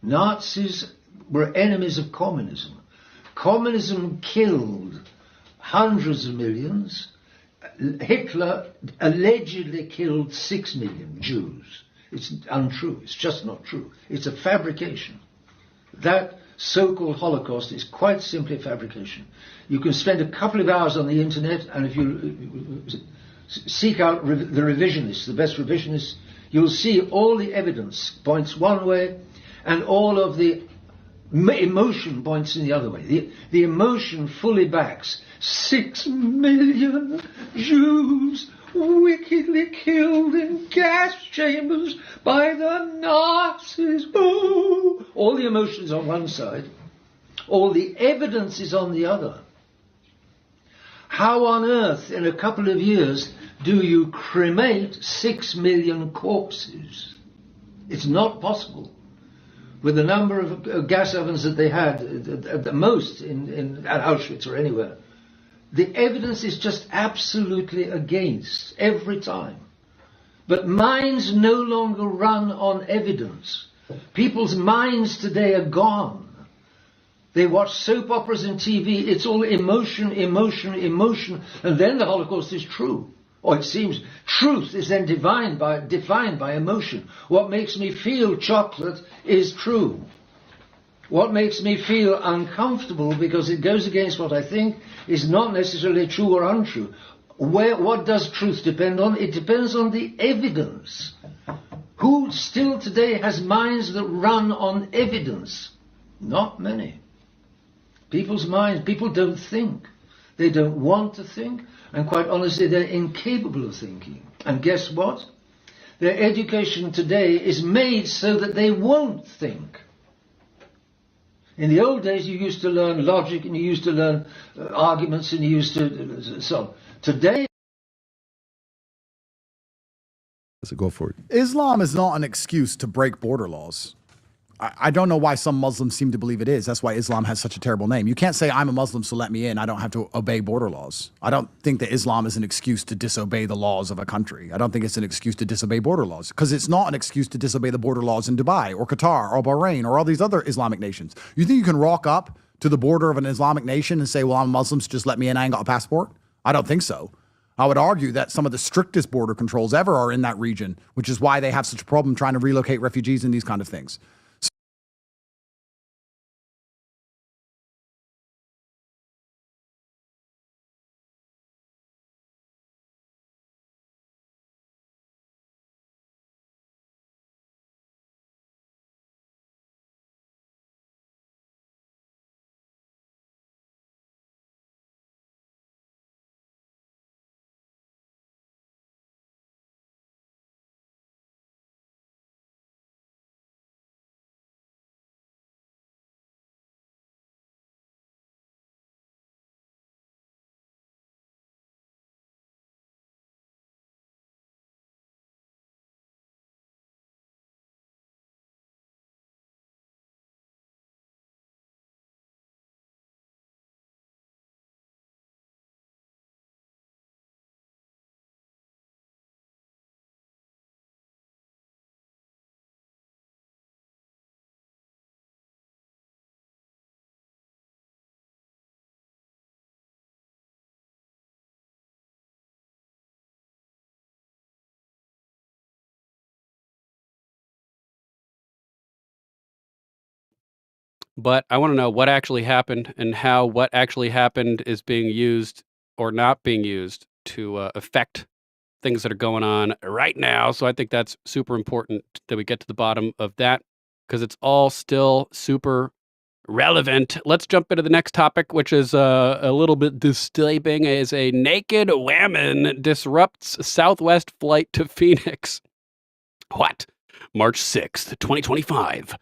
Nazis were enemies of communism. Communism killed hundreds of millions. Hitler allegedly killed 6 million Jews. It's untrue. It's just not true. It's a fabrication. That so-called Holocaust is quite simply a fabrication. You can spend a couple of hours on the internet, and if you seek out the revisionists, the best revisionists, you'll see all the evidence points one way, and all of the Emotion points in the other way. The emotion fully backs 6 million Jews wickedly killed in gas chambers by the Nazis. Boo! All the emotions on one side, all the evidence is on the other. How on earth, in a couple of years, do you cremate 6 million corpses? It's not possible. With the number of gas ovens that they had, at the most at Auschwitz or anywhere, the evidence is just absolutely against every time. But minds no longer run on evidence. People's minds today are gone. They watch soap operas and TV. It's all emotion, emotion, emotion. And then the Holocaust is true. Or it seems truth is then defined by emotion. What makes me feel chocolate is true. What makes me feel uncomfortable because it goes against what I think is not necessarily true or untrue. What does truth depend on? It depends on the evidence. Who still today has minds that run on evidence? Not many. People's minds, people don't think. They don't want to think, and quite honestly, they're incapable of thinking. And guess what? Their education today is made so that they won't think. In the old days, you used to learn logic, and you used to learn arguments, and you used to so on. Today, So go for it. Islam is not an excuse to break border laws. I don't know why some Muslims seem to believe it is. That's why Islam has such a terrible name. You can't say I'm a Muslim, so let me in. I don't have to obey border laws. I don't think that Islam is an excuse to disobey the laws of a country. I don't think it's an excuse to disobey border laws, because it's not an excuse to disobey the border laws in Dubai or Qatar or Bahrain or all these other Islamic nations. You think you can rock up to the border of an Islamic nation and say, well, I'm Muslim, so just let me in, I ain't got a passport? I don't think so. I would argue that some of the strictest border controls ever are in that region, which is why they have such a problem trying to relocate refugees and these kind of things. But I want to know what actually happened and how what actually happened is being used or not being used to affect things that are going on right now. So I think that's super important that we get to the bottom of that, because it's all still super relevant. Let's jump into the next topic, which is a little bit disturbing. Is a naked woman disrupts Southwest flight to Phoenix. What? March 6th, 2025.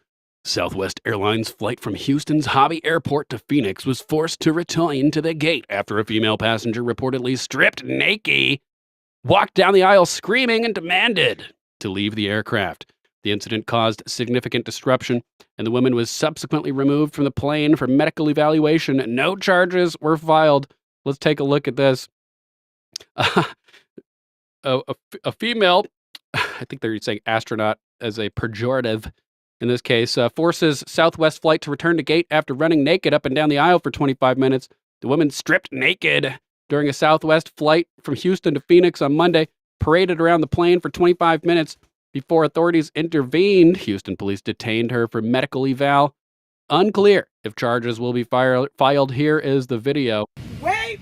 Southwest Airlines flight from Houston's Hobby Airport to Phoenix was forced to return to the gate after a female passenger reportedly stripped naked, walked down the aisle screaming and demanded to leave the aircraft. The incident caused significant disruption, and the woman was subsequently removed from the plane for medical evaluation. No charges were filed. Let's take a look at this. A female, I think they're saying astronaut as a pejorative in this case, forces Southwest flight to return to gate after running naked up and down the aisle for 25 minutes. The woman stripped naked during a Southwest flight from Houston to Phoenix on Monday, paraded around the plane for 25 minutes before authorities intervened. Houston police detained her for medical eval. Unclear if charges will be filed. Here is the video. Wait.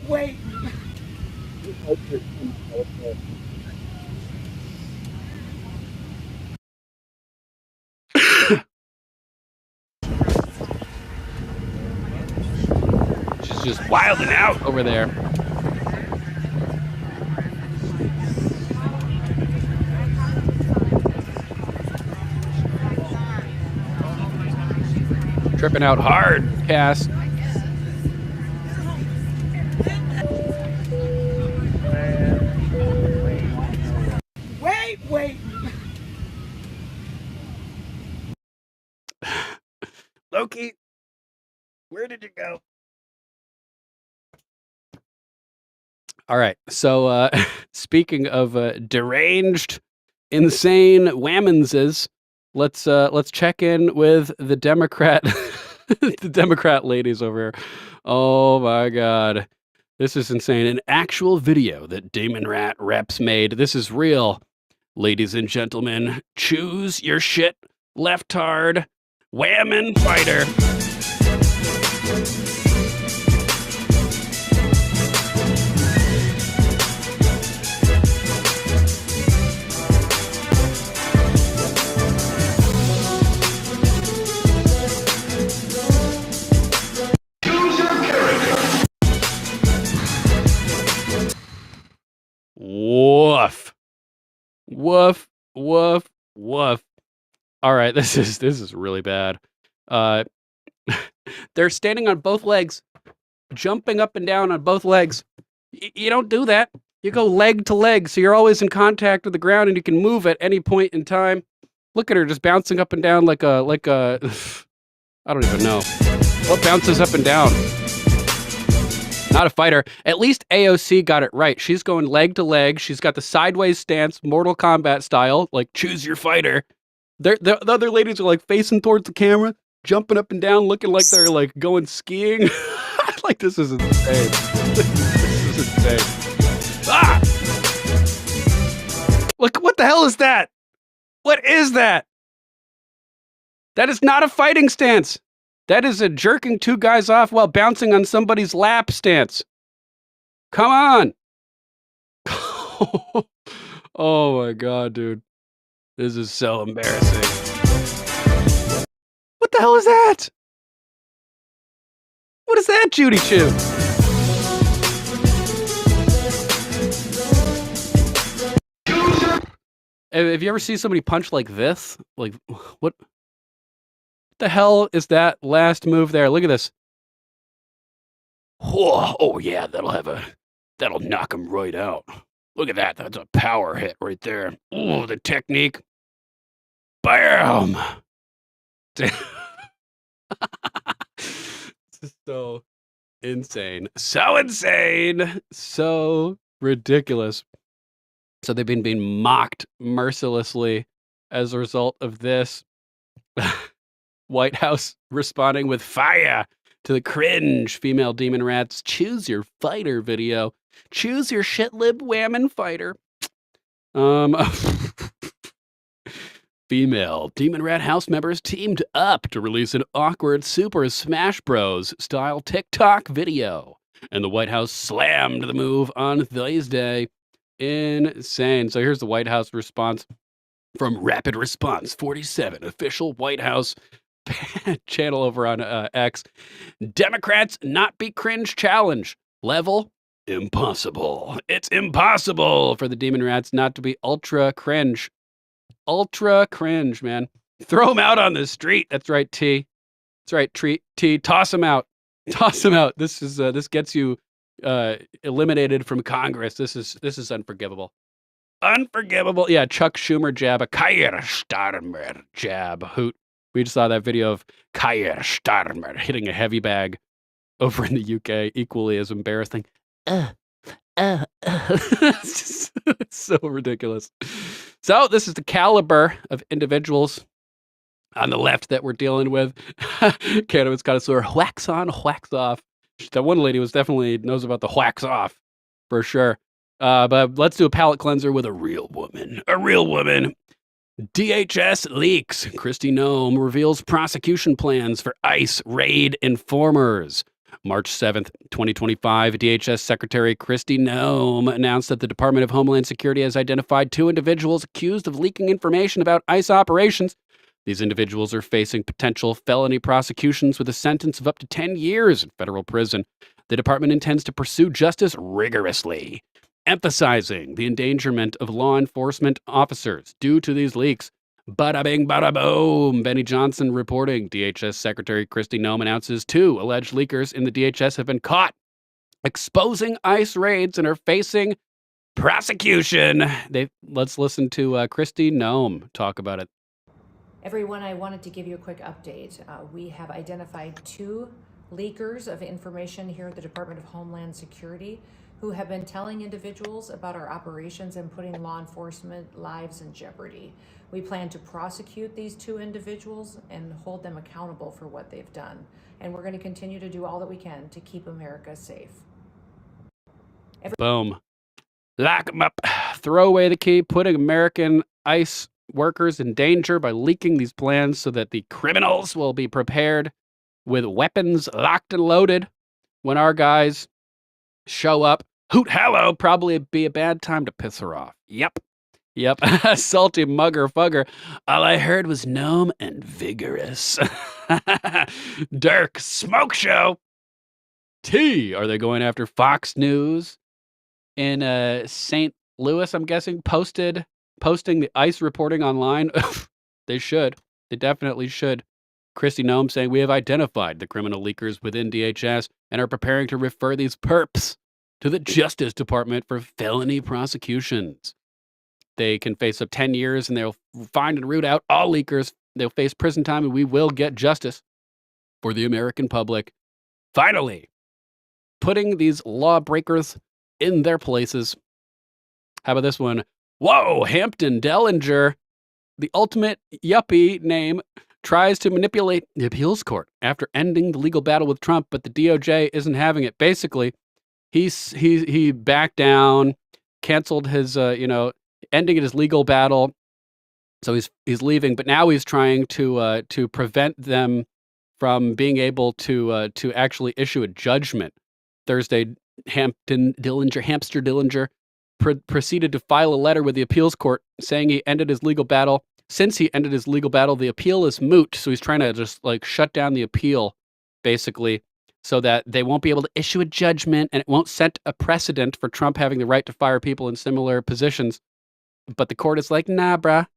He's just wilding out over there. Tripping out hard, Cass. Wait. Loki, where did you go? All right. So, speaking of deranged, insane whammonses, let's check in with the Democrat, the Democrat ladies over here. Oh my God, this is insane! An actual video that Demon Rat reps made. This is real, ladies and gentlemen. Choose your shit, leftard, whammon fighter. Woof. Woof, woof, woof. All right, this is really bad. They're standing on both legs, jumping up and down on both legs. You don't do that. You go leg to leg, so you're always in contact with the ground and you can move at any point in time. Look at her just bouncing up and down like a I don't even know. What bounces up and down? Not a fighter. At least AOC got it right. She's going leg to leg. She's got the sideways stance, Mortal Kombat style, like choose your fighter. The other ladies are like facing towards the camera, jumping up and down, looking like they're like going skiing. Like this is insane. This is insane. Ah! Look, what the hell is that? What is that? That is not a fighting stance. That is a jerking two guys off while bouncing on somebody's lap stance. Come on. Oh my God, dude. This is so embarrassing. What the hell is that? What is that, Judy Chu? Have you ever seen somebody punch like this? Like, what the hell is that last move there? Look at this. Oh yeah, that'll knock him right out. Look at that. That's a power hit right there. Oh, the technique. Bam. This is so insane. So insane. So ridiculous. So they've been being mocked mercilessly as a result of this. White House responding with fire to the cringe female demon rats choose your fighter video. Choose your shit lib whammon fighter. Female demon rat house members teamed up to release an awkward Super Smash Bros. Style TikTok video. And the White House slammed the move on Thursday. Insane. So here's the White House response from Rapid Response 47, official White House channel over on X. Democrats not be cringe challenge. Level impossible. It's impossible for the demon rats not to be ultra cringe. Ultra cringe, man. Throw them out on the street. That's right, T. That's right, T. Toss them out. Toss them out. This gets you eliminated from Congress. This is unforgivable. Unforgivable. Yeah, Chuck Schumer jab, a Keir Starmer jab, hoot. We just saw that video of Keir Starmer hitting a heavy bag over in the UK, equally as embarrassing. It's so ridiculous. So this is the caliber of individuals on the left that we're dealing with. Cannabis connoisseur, wax on, wax off. That one lady definitely knows about the wax off, for sure. But let's do a palate cleanser with a real woman. A real woman. DHS leaks. Kristi Noem reveals prosecution plans for ICE raid informers. March 7th, 2025, DHS Secretary Kristi Noem announced that the Department of Homeland Security has identified 2 individuals accused of leaking information about ICE operations. These individuals are facing potential felony prosecutions with a sentence of up to 10 years in federal prison. The department intends to pursue justice rigorously, emphasizing the endangerment of law enforcement officers due to these leaks. Bada bing, bada boom. Benny Johnson reporting. DHS Secretary Kristi Noem announces 2 alleged leakers in the DHS have been caught exposing ICE raids and are facing prosecution. Let's listen to Kristi Noem talk about it. Everyone, I wanted to give you a quick update. We have identified 2 leakers of information here at the Department of Homeland Security who have been telling individuals about our operations and putting law enforcement lives in jeopardy. We plan to prosecute these 2 individuals and hold them accountable for what they've done. And we're going to continue to do all that we can to keep America safe. Boom. Lock them up. Throw away the key, putting American ICE workers in danger by leaking these plans so that the criminals will be prepared with weapons locked and loaded when our guys show up. Hoot hello, probably be a bad time to piss her off. Yep. Salty mugger fugger. All I heard was gnome and vigorous. Dirk, smoke show. T, are they going after Fox News in St. Louis, I'm guessing, posting the ICE reporting online? They should. They definitely should. Kristi Noem saying, we have identified the criminal leakers within DHS and are preparing to refer these perps to the Justice Department for felony prosecutions. They can face up 10 years and they'll find and root out all leakers. They'll face prison time and we will get justice for the American public. Finally, putting these lawbreakers in their places. How about this one? Whoa, Hampton Dellinger, the ultimate yuppie name, tries to manipulate the appeals court after ending the legal battle with Trump, but the DOJ isn't having it. Basically, he backed down, canceled his ending his legal battle, so he's leaving. But now he's trying to prevent them from being able to actually issue a judgment. Thursday, Hamster Dillinger proceeded to file a letter with the appeals court saying he ended his legal battle. Since he ended his legal battle, the appeal is moot. So he's trying to just shut down the appeal, basically, so that they won't be able to issue a judgment and it won't set a precedent for Trump having the right to fire people in similar positions. But the court is like, nah, bruh.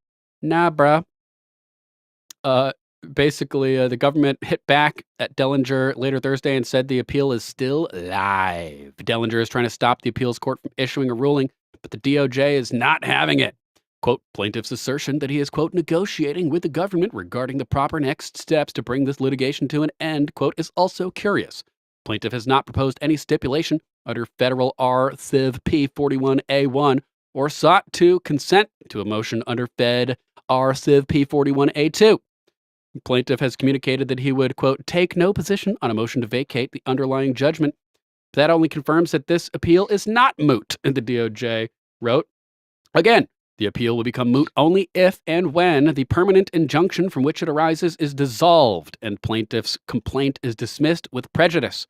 Basically, the government hit back at Dellinger later Thursday and said the appeal is still live. Dellinger is trying to stop the appeals court from issuing a ruling, but the DOJ is not having it. Quote, plaintiff's assertion that he is, quote, negotiating with the government regarding the proper next steps to bring this litigation to an end, quote, is also curious. Plaintiff has not proposed any stipulation under federal R-Civ P41A1 or sought to consent to a motion under Fed R-Civ P41A2. Plaintiff has communicated that he would, quote, take no position on a motion to vacate the underlying judgment. That only confirms that this appeal is not moot, the DOJ wrote. Again, the appeal will become moot only if and when the permanent injunction from which it arises is dissolved and plaintiff's complaint is dismissed with prejudice,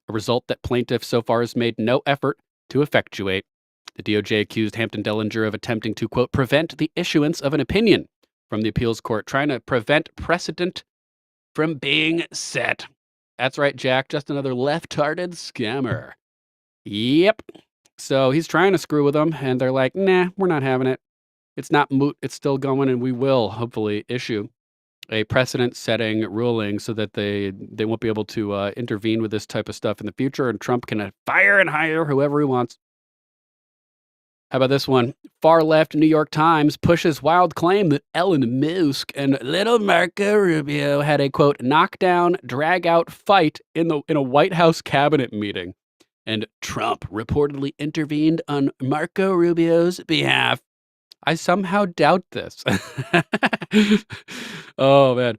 a result that plaintiff so far has made no effort to effectuate. The DOJ accused Hampton Dellinger of attempting to, quote, prevent the issuance of an opinion from the appeals court, trying to prevent precedent from being set. That's right, Jack, just another left-hearted scammer. Yep. So he's trying to screw with them, and they're like, nah, we're not having it. It's not moot. It's still going, and we will hopefully issue a precedent-setting ruling so that they won't be able to intervene with this type of stuff in the future, and Trump can fire and hire whoever he wants. How about this one? Far-left New York Times pushes wild claim that Elon Musk and little Marco Rubio had a, quote, knockdown, drag-out fight in a White House cabinet meeting. And Trump reportedly intervened on Marco Rubio's behalf. I somehow doubt this. Oh, man.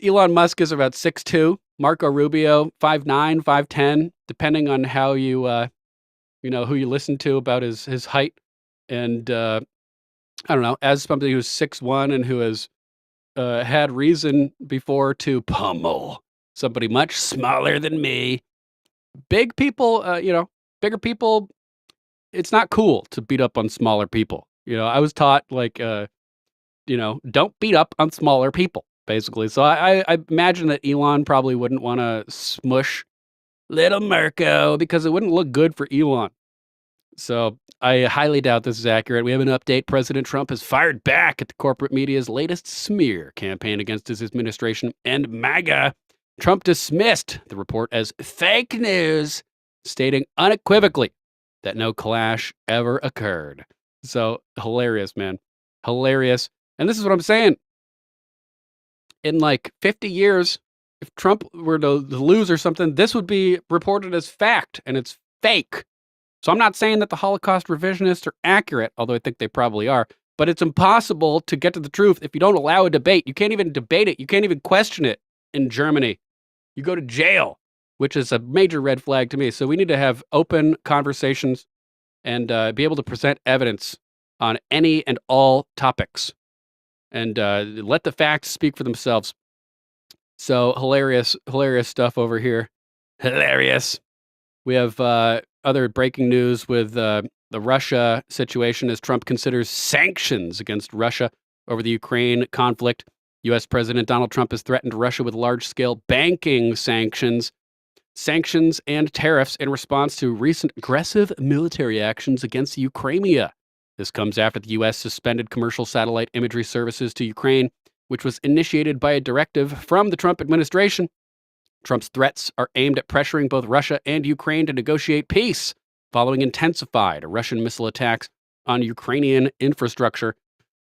Elon Musk is about 6'2". Marco Rubio, 5'9", 5'10", depending on how you, who you listen to about his height. And I don't know, as somebody who's 6'1" and who has had reason before to pummel somebody much smaller than me, big people, bigger people, it's not cool to beat up on smaller people. I was taught don't beat up on smaller people, basically. So I imagine that Elon probably wouldn't want to smush Little Mirko, because it wouldn't look good for Elon. So I highly doubt this is accurate. We have an update. President Trump has fired back at the corporate media's latest smear campaign against his administration and MAGA. Trump dismissed the report as fake news, stating unequivocally that no clash ever occurred. So hilarious, man. Hilarious. And this is what I'm saying. In like 50 years, if Trump were to lose or something, this would be reported as fact, and it's fake. So I'm not saying that the Holocaust revisionists are accurate, although I think they probably are, but it's impossible to get to the truth if you don't allow a debate. You can't even debate it. You can't even question it in Germany. You go to jail, which is a major red flag to me. So we need to have open conversations and be able to present evidence on any and all topics and let the facts speak for themselves. So hilarious stuff over here. Hilarious. We have other breaking news with the Russia situation as Trump considers sanctions against Russia over the Ukraine conflict. U.S. President Donald Trump has threatened Russia with large-scale banking sanctions and tariffs in response to recent aggressive military actions against Ukraine. This comes after the U.S. suspended commercial satellite imagery services to Ukraine, which was initiated by a directive from the Trump administration. Trump's threats are aimed at pressuring both Russia and Ukraine to negotiate peace following intensified Russian missile attacks on Ukrainian infrastructure.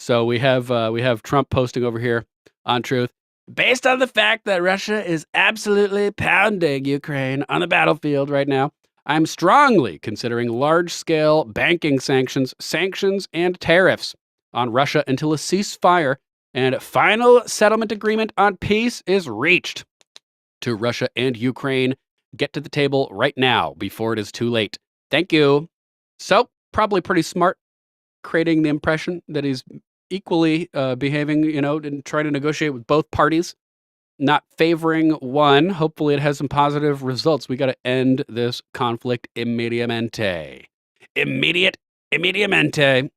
So we have Trump posting over here on Truth. Based on the fact that Russia is absolutely pounding Ukraine on the battlefield right now, I'm strongly considering large-scale banking sanctions and tariffs on Russia until a ceasefire and final settlement agreement on peace is reached. To Russia and Ukraine, get to the table right now before it is too late. Thank you. So, probably pretty smart, creating the impression that he's equally behaving, and trying to negotiate with both parties, not favoring one. Hopefully it has some positive results. We got to end this conflict immediatamente. Immediatamente.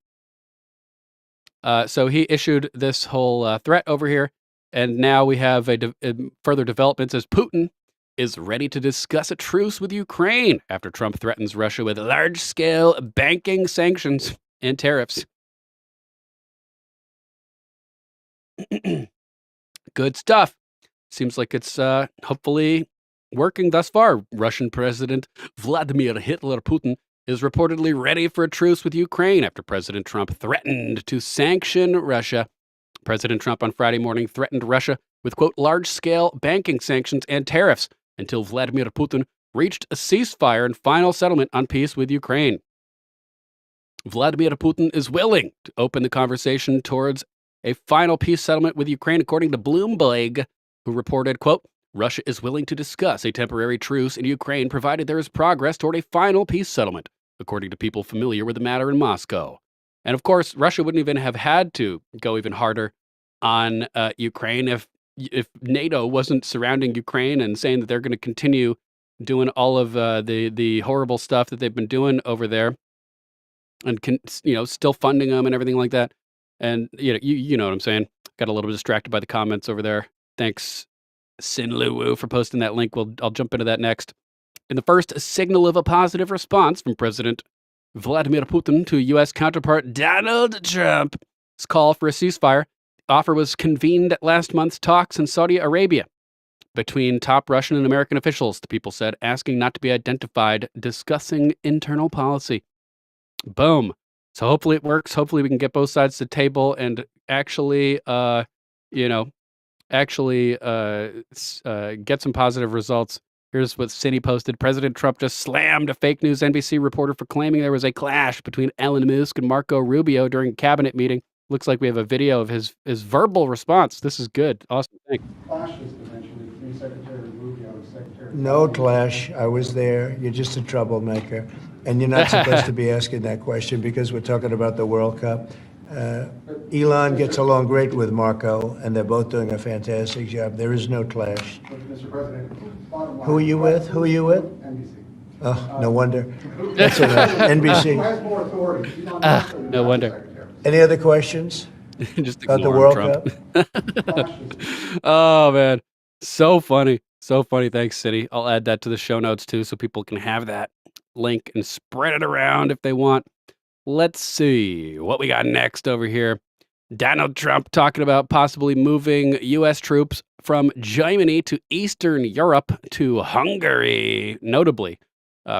So he issued this whole threat over here. And now we have further developments as Putin is ready to discuss a truce with Ukraine after Trump threatens Russia with large-scale banking sanctions and tariffs. Good stuff. Seems like it's hopefully working thus far. Russian President Vladimir Hitler Putin is reportedly ready for a truce with Ukraine after President Trump threatened to sanction Russia. President Trump on Friday morning threatened Russia with, quote, large-scale banking sanctions and tariffs until Vladimir Putin reached a ceasefire and final settlement on peace with Ukraine. Vladimir Putin is willing to open the conversation towards a final peace settlement with Ukraine, according to Bloomberg, who reported, quote, Russia is willing to discuss a temporary truce in Ukraine provided there is progress toward a final peace settlement, according to people familiar with the matter in Moscow. And of course, Russia wouldn't even have had to go even harder on Ukraine if NATO wasn't surrounding Ukraine and saying that they're going to continue doing all of the horrible stuff that they've been doing over there, and still funding them and everything like that. And you know what I'm saying. Got a little bit distracted by the comments over there. Thanks, Sin Luwu, for posting that link. I'll jump into that next. In the first signal of a positive response from President Vladimir Putin to U.S. counterpart Donald Trump's call for a ceasefire, the offer was convened at last month's talks in Saudi Arabia between top Russian and American officials, the people said, asking not to be identified, discussing internal policy. Boom. So hopefully it works. Hopefully we can get both sides to the table and actually, get some positive results. Here's what Cindy posted. President Trump just slammed a fake news NBC reporter for claiming there was a clash between Elon Musk and Marco Rubio during a cabinet meeting. Looks like we have a video of his verbal response. This is good. Awesome. Thanks. Clashes eventually between Secretary Rubio and Secretary. No clash. I was there. You're just a troublemaker. And you're not supposed to be asking that question because we're talking about the World Cup. Elon gets along great with Marco, and they're both doing a fantastic job. There is no clash. Mr. President, bottom line. Who are you with? NBC. Oh, no wonder. That's enough. NBC. Who has more authority? No wonder. Any other questions Just about the ignore World Trump. Cup? Oh, man. So funny. So funny. Thanks, City. I'll add that to the show notes too so people can have that link and spread it around if they want. Let's see what we got next over here. Donald Trump talking about possibly moving U.S. troops from Germany to Eastern Europe to Hungary. Notably,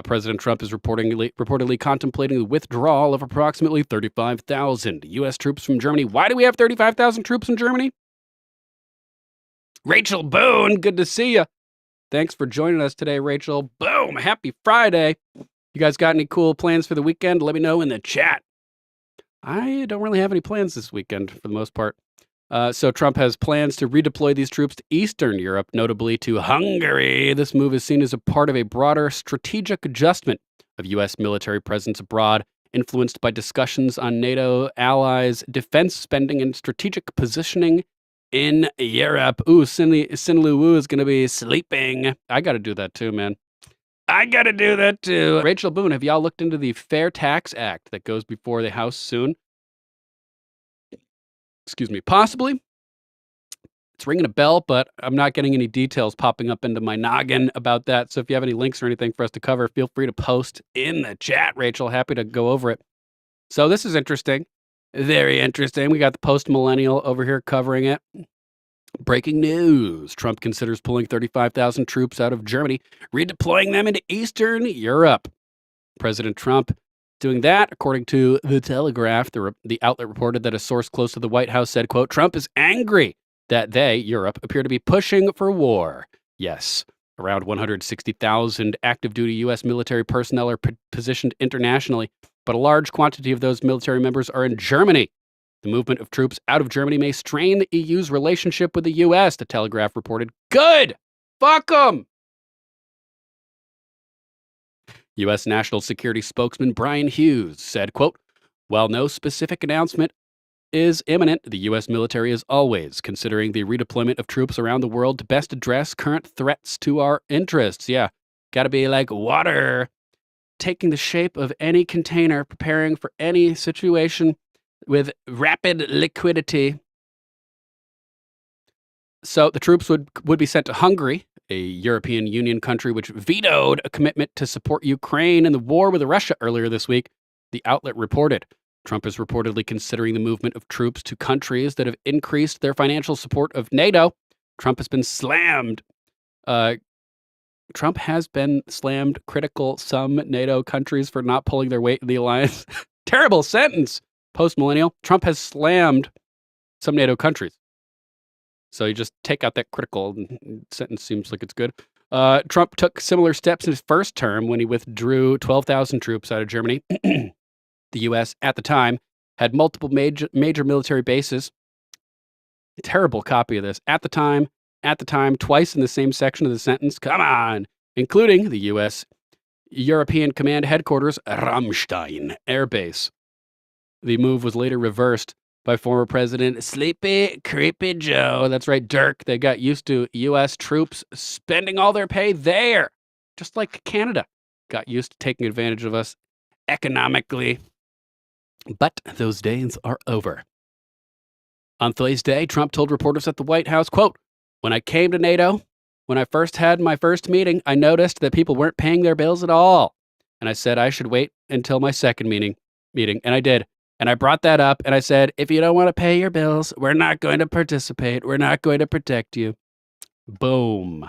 President Trump is reportedly contemplating the withdrawal of approximately 35,000 U.S. troops from Germany. Why do we have 35,000 troops in Germany? Rachel Boone, good to see you. Thanks for joining us today, Rachel. Boom, happy Friday. You guys got any cool plans for the weekend? Let me know in the chat. I don't really have any plans this weekend for the most part. So Trump has plans to redeploy these troops to Eastern Europe, notably to Hungary. This move is seen as a part of a broader strategic adjustment of U.S. military presence abroad, influenced by discussions on NATO allies' defense spending and strategic positioning in Europe. Ooh, Sinlu Wu is going to be sleeping. I got to do that too, man. I got to do that too. Rachel Boone, have y'all looked into the Fair Tax Act that goes before the House soon? Excuse me. Possibly. It's ringing a bell, but I'm not getting any details popping up into my noggin about that. So if you have any links or anything for us to cover, feel free to post in the chat, Rachel. Happy to go over it. So this is interesting. Very interesting. We got the post-millennial over here covering it. Breaking news. Trump considers pulling 35,000 troops out of Germany, redeploying them into Eastern Europe. President Trump doing that, according to The Telegraph. The outlet reported that a source close to the White House said, quote, Trump is angry that they, Europe, appear to be pushing for war. Yes, around 160,000 active duty U.S. military personnel are positioned internationally, but a large quantity of those military members are in Germany. The movement of troops out of Germany may strain the EU's relationship with the U.S., The Telegraph reported. Good! Fuck them! U.S. National Security spokesman Brian Hughes said, quote, while no specific announcement is imminent, the U.S. military is always considering the redeployment of troops around the world to best address current threats to our interests. Yeah, gotta be like water, taking the shape of any container, preparing for any situation with rapid liquidity. So the troops would be sent to Hungary, a European Union country which vetoed a commitment to support Ukraine in the war with Russia earlier this week, the outlet reported. Trump is reportedly considering the movement of troops to countries that have increased their financial support of NATO. Trump has been slammed critical some NATO countries for not pulling their weight in the alliance. Terrible sentence. Post-millennial. Trump has slammed some NATO countries. So you just take out that critical sentence. Seems like it's good. Trump took similar steps in his first term when he withdrew 12,000 troops out of Germany. The U.S. at the time had multiple major military bases. Terrible copy of this. At the time, twice in the same section of the sentence. Come on. Including the U.S. European Command Headquarters, Ramstein Air Base. The move was later reversed by former President Sleepy Creepy Joe. That's right, Dirk. They got used to U.S. troops spending all their pay there, just like Canada got used to taking advantage of us economically. But those days are over. On Thursday, Trump told reporters at the White House, quote, when I came to NATO, when I first had my first meeting, I noticed that people weren't paying their bills at all. And I said I should wait until my second meeting, and I did. And I brought that up, and I said, if you don't want to pay your bills, we're not going to participate. We're not going to protect you. Boom.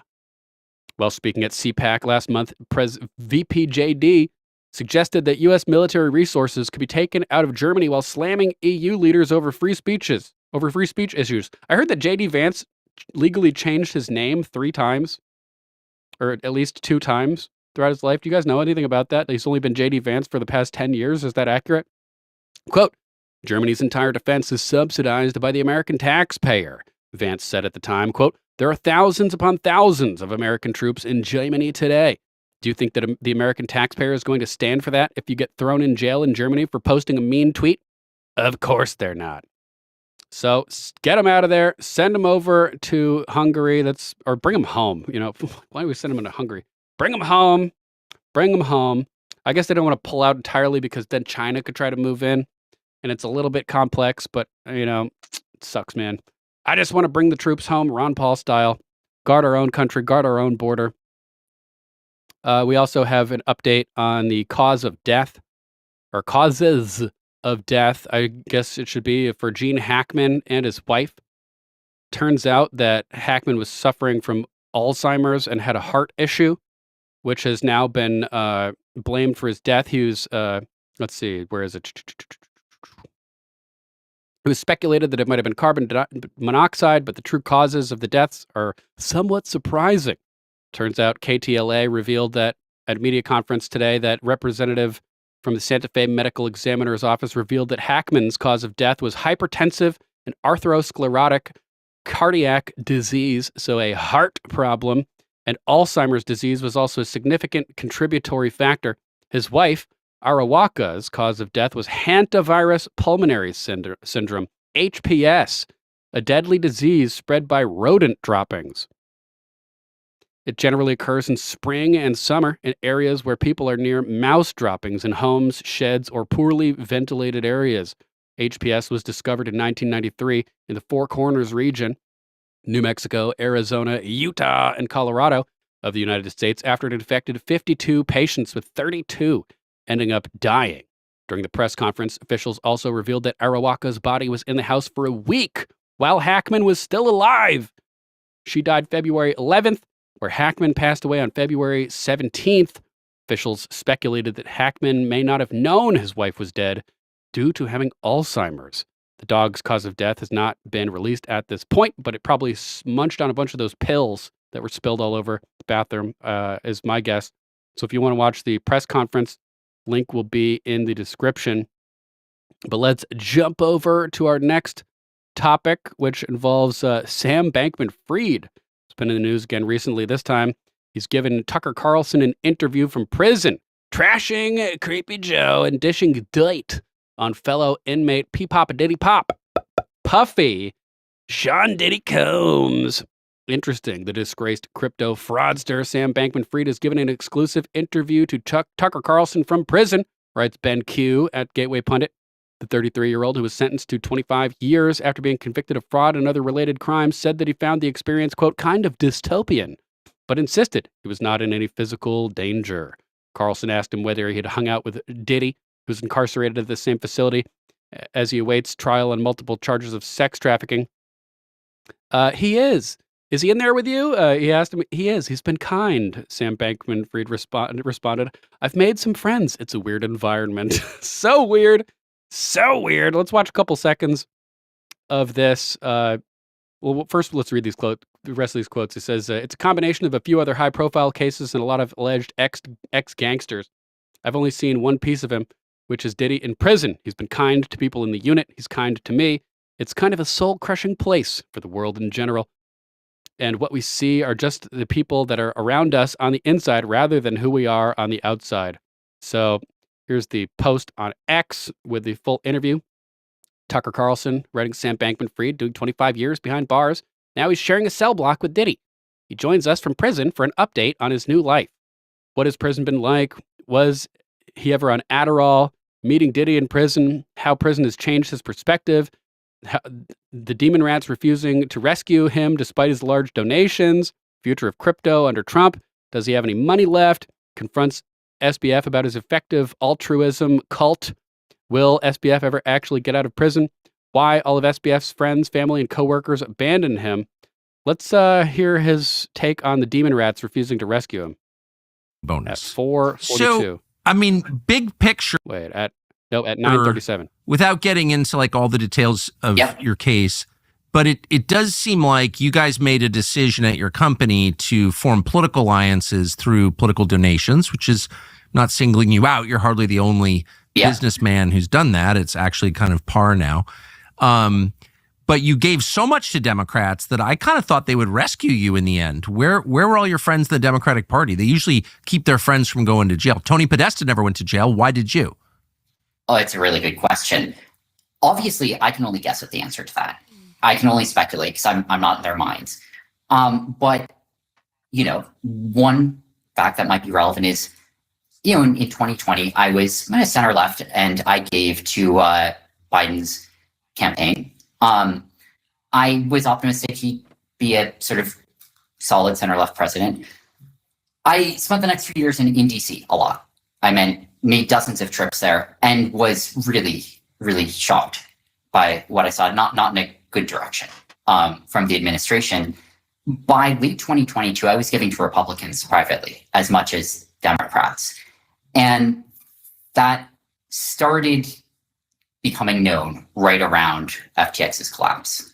While speaking at CPAC last month, VPJD suggested that U.S. military resources could be taken out of Germany while slamming EU leaders over free speech issues. I heard that J.D. Vance legally changed his name 3 times, or at least 2 times throughout his life. Do you guys know anything about that? He's only been J.D. Vance for the past 10 years. Is that accurate? Quote, Germany's entire defense is subsidized by the American taxpayer, Vance said at the time. Quote, there are thousands upon thousands of American troops in Germany today. Do you think that the American taxpayer is going to stand for that if you get thrown in jail in Germany for posting a mean tweet? Of course they're not. So get them out of there, send them over to Hungary, or bring them home. You know, why do we send them to Hungary? Bring them home. I guess they don't want to pull out entirely because then China could try to move in. And it's a little bit complex, but, you know, it sucks, man. I just want to bring the troops home, Ron Paul style. guard our own country, guard our own border. We also have an update on the cause of death, or causes of death, I guess it should be, for Gene Hackman and his wife. Turns out that Hackman was suffering from Alzheimer's and had a heart issue, which has now been blamed for his death. He was, let's see, where is it? It was speculated that it might have been carbon monoxide, but the true causes of the deaths are somewhat surprising. Turns out KTLA revealed that at a media conference today that representative from the Santa Fe Medical Examiner's Office revealed that Hackman's cause of death was hypertensive and atherosclerotic cardiac disease, so a heart problem, and Alzheimer's disease was also a significant contributory factor. His wife, Arawaka's cause of death was hantavirus pulmonary syndrome, HPS, a deadly disease spread by rodent droppings. It generally occurs in spring and summer in areas where people are near mouse droppings in homes, sheds, or poorly ventilated areas. HPS was discovered in 1993 in the Four Corners region, New Mexico, Arizona, Utah, and Colorado of the United States after it infected 52 patients, with 32 ending up dying. During the press conference, officials also revealed that Arawaka's body was in the house for a week while Hackman was still alive. She died February 11th, where Hackman passed away on February 17th. Officials speculated that Hackman may not have known his wife was dead due to having Alzheimer's. The dog's cause of death has not been released at this point, but it probably munched on a bunch of those pills that were spilled all over the bathroom, is my guess. So if you want to watch the press conference, link will be in the description. But let's jump over to our next topic, which involves Sam Bankman-Fried. It's been in the news again recently. This time, he's given Tucker Carlson an interview from prison, trashing Creepy Joe and dishing dirt on fellow inmate P-Pop Diddy Pop, Puffy, Sean Diddy Combs. Interesting. The disgraced crypto fraudster Sam Bankman-Fried has given an exclusive interview to Tucker Carlson from prison, writes Ben Q at Gateway Pundit. The 33-year-old, who was sentenced to 25 years after being convicted of fraud and other related crimes, said that he found the experience, quote, kind of dystopian, but insisted he was not in any physical danger. Carlson asked him whether he had hung out with Diddy, who's incarcerated at the same facility as he awaits trial on multiple charges of sex trafficking. He is. Is he in there with you? He asked him. He is. He's been kind, Sam Bankman-Fried responded. I've made some friends. It's a weird environment. So weird. So weird. Let's watch a couple seconds of this. Well, first, let's read the rest of these quotes. It says, it's a combination of a few other high-profile cases and a lot of alleged ex-gangsters. I've only seen one piece of him, which is Diddy in prison. He's been kind to people in the unit. He's kind to me. It's kind of a soul-crushing place for the world in general. And what we see are just the people that are around us on the inside rather than who we are on the outside. So here's the post on X with the full interview. Tucker Carlson, writing Sam Bankman-Fried, doing 25 years behind bars. Now he's sharing a cell block with Diddy. He joins us from prison for an update on his new life. What has prison been like? Was he ever on Adderall? Meeting Diddy in prison? How prison has changed his perspective? The demon rats refusing to rescue him despite his large donations? Future of crypto under Trump? Does he have any money left? Confronts SBF about his effective altruism cult. Will SBF ever actually get out of prison? Why all of SBF's friends, family, and coworkers abandoned him? Let's hear his take on the demon rats refusing to rescue him. Bonus. At 4:42. So, I mean, big picture. Wait, at 9:37. Without getting into like all the details of your case, but it does seem like you guys made a decision at your company to form political alliances through political donations, which is not singling you out. You're hardly the only businessman who's done that. It's actually kind of par now. But you gave so much to Democrats that I kind of thought they would rescue you in the end. Where were all your friends in the Democratic Party? They usually keep their friends from going to jail. Tony Podesta never went to jail. Why did you? Oh, it's a really good question. Obviously, I can only guess at the answer to that. I can only speculate because I'm not in their minds. But, you know, one fact that might be relevant is, you know, in 2020, I was center left and I gave to Biden's campaign. I was optimistic he'd be a sort of solid center-left president. I spent the next few years in DC a lot. I made dozens of trips there and was really, really shocked by what I saw, not in a good direction from the administration. By late 2022, I was giving to Republicans privately as much as Democrats. And that started becoming known right around FTX's collapse.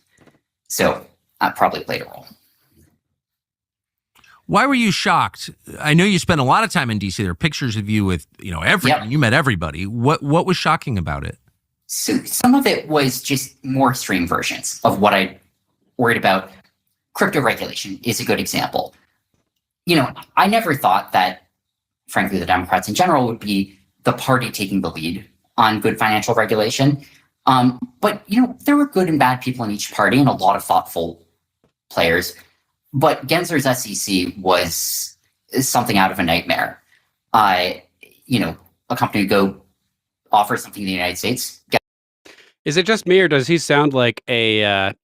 So that probably played a role. Why were you shocked? I know you spent a lot of time in DC. There are pictures of you with, everyone. You met everybody. What was shocking about it? So some of it was just more extreme versions of what I worried about. Crypto regulation is a good example. I never thought that, frankly, the Democrats in general would be the party taking the lead on good financial regulation. But there were good and bad people in each party and a lot of thoughtful players. But Gensler's SEC was something out of a nightmare. A company would go offer something in the United States. Is it just me, or does he sound like a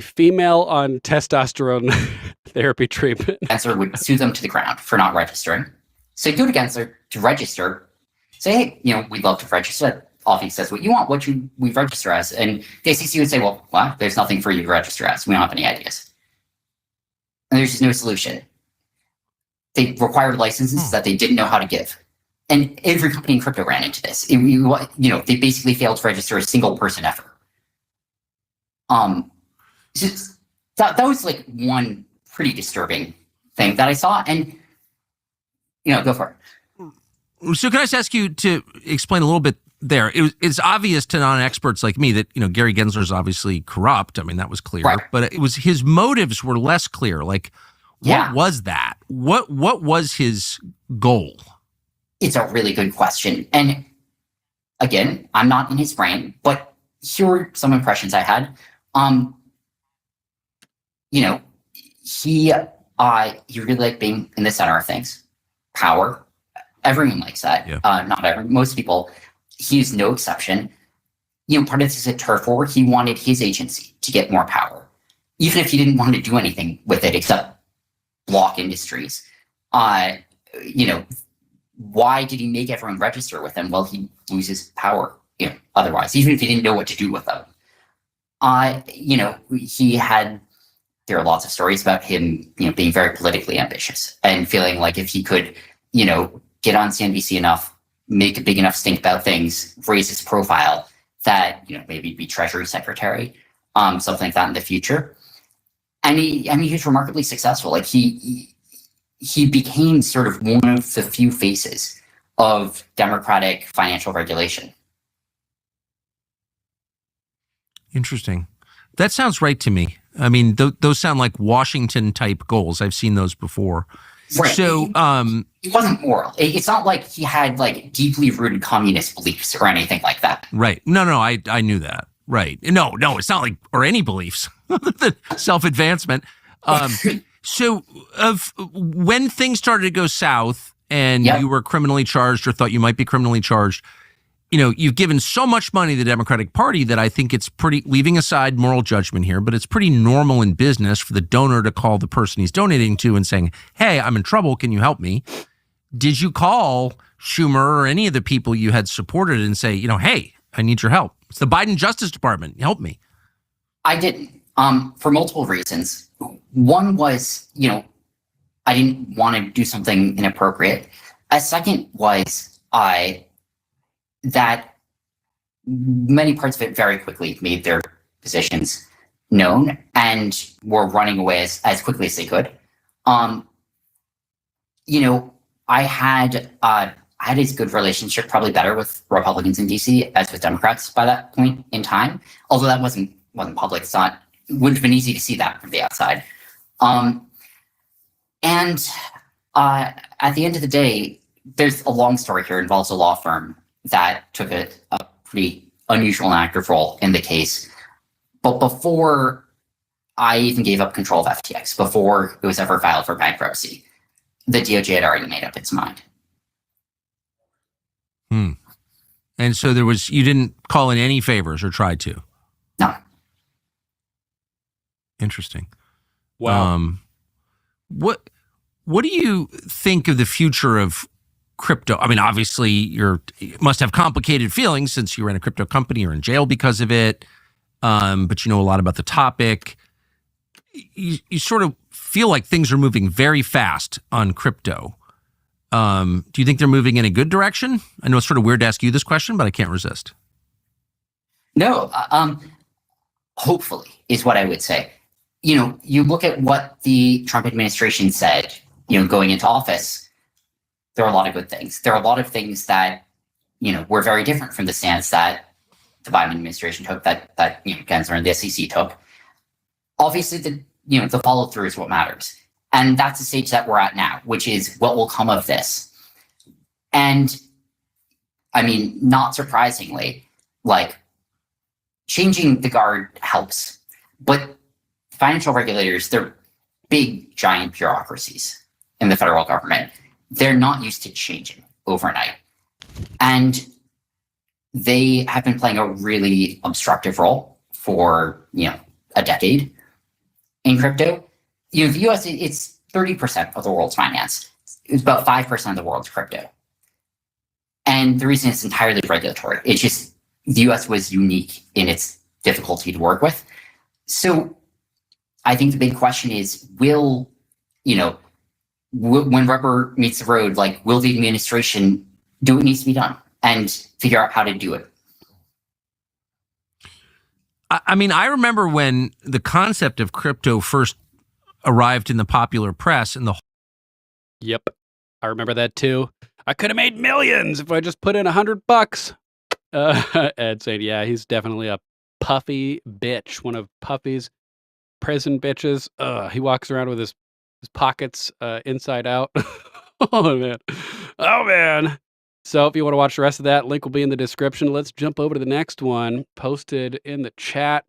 female on testosterone therapy treatment? Gensler would sue them to the ground for not registering. So you go to Gensler to register, say, hey, we'd love to register. Off he says what you want, what we register as. And the SEC would say, well, there's nothing for you to register as. We don't have any ideas. And there's just no solution. They required licenses that they didn't know how to give. And every company in crypto ran into this. They basically failed to register a single person ever. That was like one pretty disturbing thing that I saw. And, go for it. So can I just ask you to explain a little bit there? It's obvious to non-experts like me that, Gary Gensler is obviously corrupt. That was clear. Right. But it was his motives were less clear. Like, what was that? What was his goal? It's a really good question. And again, I'm not in his brain, but here were some impressions I had. He really liked being in the center of things. Power. Everyone likes that. Yeah. Not everyone. Most people. He's no exception. Part of this is a turf war. He wanted his agency to get more power, even if he didn't want to do anything with it except block industries. Why did he make everyone register with him? Well, he loses power, otherwise, even if he didn't know what to do with them. There are lots of stories about him, being very politically ambitious and feeling like if he could, get on CNBC enough, make a big enough stink about things, raise his profile, that, maybe be Treasury Secretary, something like that in the future. And he was remarkably successful. Like he became sort of one of the few faces of democratic financial regulation. Interesting. That sounds right to me. Those sound like Washington type goals. I've seen those before. Right. So, it wasn't moral. It's not like he had like deeply rooted communist beliefs or anything like that. Right. No, I knew that. Right. No, it's not like, or any beliefs, the self-advancement. So when things started to go south and you were criminally charged or thought you might be criminally charged, you've given so much money to the Democratic Party that I think it's pretty, leaving aside moral judgment here, but it's pretty normal in business for the donor to call the person he's donating to and saying, hey, I'm in trouble. Can you help me? Did you call Schumer or any of the people you had supported and say, hey, I need your help? It's the Biden Justice Department. Help me. I didn't, for multiple reasons. One was, I didn't want to do something inappropriate. A second was that many parts of it very quickly made their positions known and were running away as quickly as they could. I had a good relationship, probably better with Republicans in DC as with Democrats by that point in time. Although that wasn't public. It wouldn't have been easy to see that from the outside. And at the end of the day, there's a long story here. It involves a law firm that took a pretty unusual and active role in the case. But before I even gave up control of FTX, before it was ever filed for bankruptcy, the DOJ had already made up its mind. And so you didn't call in any favors or try to? No. Interesting. Wow. What do you think of the future of crypto? I mean, obviously, you must have complicated feelings since you ran a crypto company. You're in jail because of it, but you know a lot about the topic. You sort of feel like things are moving very fast on crypto. Do you think they're moving in a good direction? I know it's sort of weird to ask you this question, but I can't resist. No, hopefully is what I would say. You know, you look at what the Trump administration said, you know, going into office, there are a lot of good things. There are a lot of things that, you know, were very different from the stance that the Biden administration took, that you know, Gensler and the SEC took. Obviously, the follow through is what matters. And that's the stage that we're at now, which is what will come of this. And I mean, not surprisingly, like changing the guard helps, but financial regulators, they're big, giant bureaucracies in the federal government. They're not used to changing overnight. And they have been playing a really obstructive role for, you know, a decade in crypto. You know, the US, it's 30% of the world's finance. It's about 5% of the world's crypto. And the reason it's entirely regulatory, it's just the US was unique in its difficulty to work with. So I think the big question is, when rubber meets the road, like, will the administration do what needs to be done and figure out how to do it? I mean, I remember when the concept of crypto first arrived in the popular press and Yep. I remember that too. I could have made millions if I just put in $100. Ed saying, yeah, he's definitely a puffy bitch. One of Puffy's prison bitches. He walks around with his pockets inside out. Oh, man. So if you want to watch the rest of that, link will be in the description. Let's jump over to the next one, posted in the chat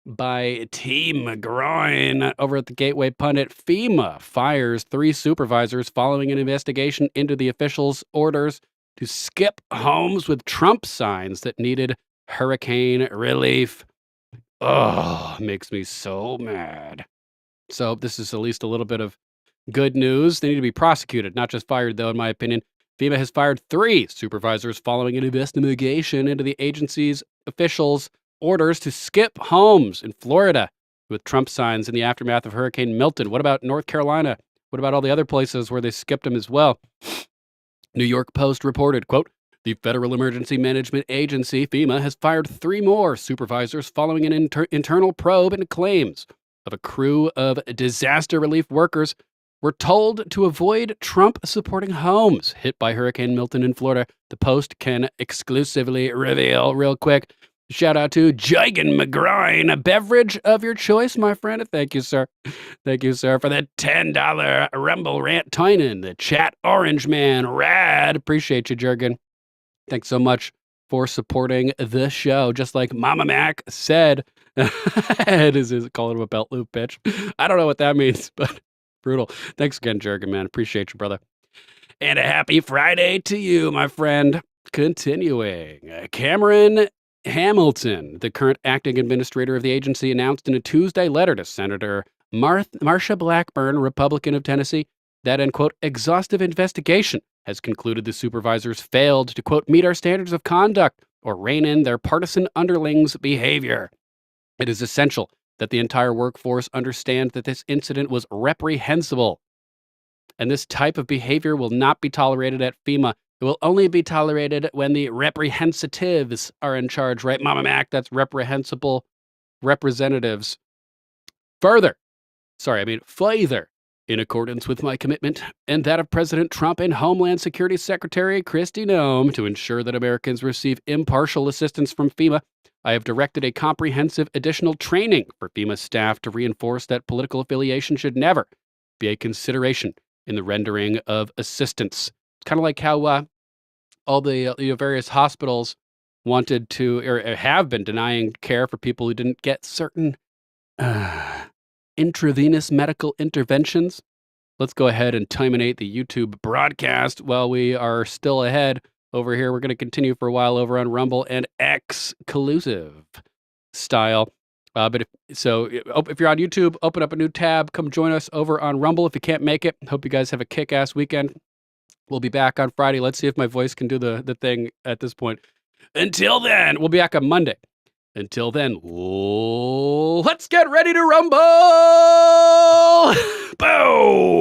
by Team McGroin over at the Gateway Pundit. FEMA fires 3 supervisors following an investigation into the officials' orders to skip homes with Trump signs that needed hurricane relief. Oh, makes me so mad. So this is at least a little bit of good news. They need to be prosecuted, not just fired, though, in my opinion. FEMA has fired 3 supervisors following an investigation into the agency's officials' orders to skip homes in Florida with Trump signs in the aftermath of Hurricane Milton. What about North Carolina? What about all the other places where they skipped them as well? New York Post reported, quote, the Federal Emergency Management Agency, FEMA, has fired 3 more supervisors following an internal probe into claims of a crew of disaster relief workers were told to avoid Trump-supporting homes hit by Hurricane Milton in Florida. The Post can exclusively reveal, real quick. Shout out to Jigen McGroin, a beverage of your choice, my friend. Thank you, sir. Thank you, sir, for that $10 Rumble Rant Tynan, the chat Orange Man. Rad. Appreciate you, Jurgen. Thanks so much for supporting the show. Just like Mama Mac said, it is calling him a belt loop, bitch. I don't know what that means, but brutal. Thanks again, Jurgen, man. Appreciate you, brother. And a happy Friday to you, my friend. Continuing, Cameron Hamilton, the current acting administrator of the agency, announced in a Tuesday letter to Senator Marsha Blackburn, Republican of Tennessee, that an, quote, exhaustive investigation has concluded the supervisors failed to, quote, meet our standards of conduct or rein in their partisan underlings' behavior. It is essential that the entire workforce understand that this incident was reprehensible. And this type of behavior will not be tolerated at FEMA. It will only be tolerated when the reprehensitives are in charge, right, Mama Mac? That's reprehensible representatives. Further, in accordance with my commitment and that of President Trump and Homeland Security Secretary Kristi Noem to ensure that Americans receive impartial assistance from FEMA, I have directed a comprehensive additional training for FEMA staff to reinforce that political affiliation should never be a consideration in the rendering of assistance. It's kind of like how all the various hospitals wanted to, or have been denying care for people who didn't get certain intravenous medical interventions. Let's go ahead and terminate the YouTube broadcast while we are still ahead over here. We're going to continue for a while over on Rumble and exclusive style. But if you're on YouTube, open up a new tab. Come join us over on Rumble if you can't make it. Hope you guys have a kick-ass weekend. We'll be back on Friday. Let's see if my voice can do the thing at this point. Until then, we'll be back on Monday. Until then, let's get ready to rumble! Boom!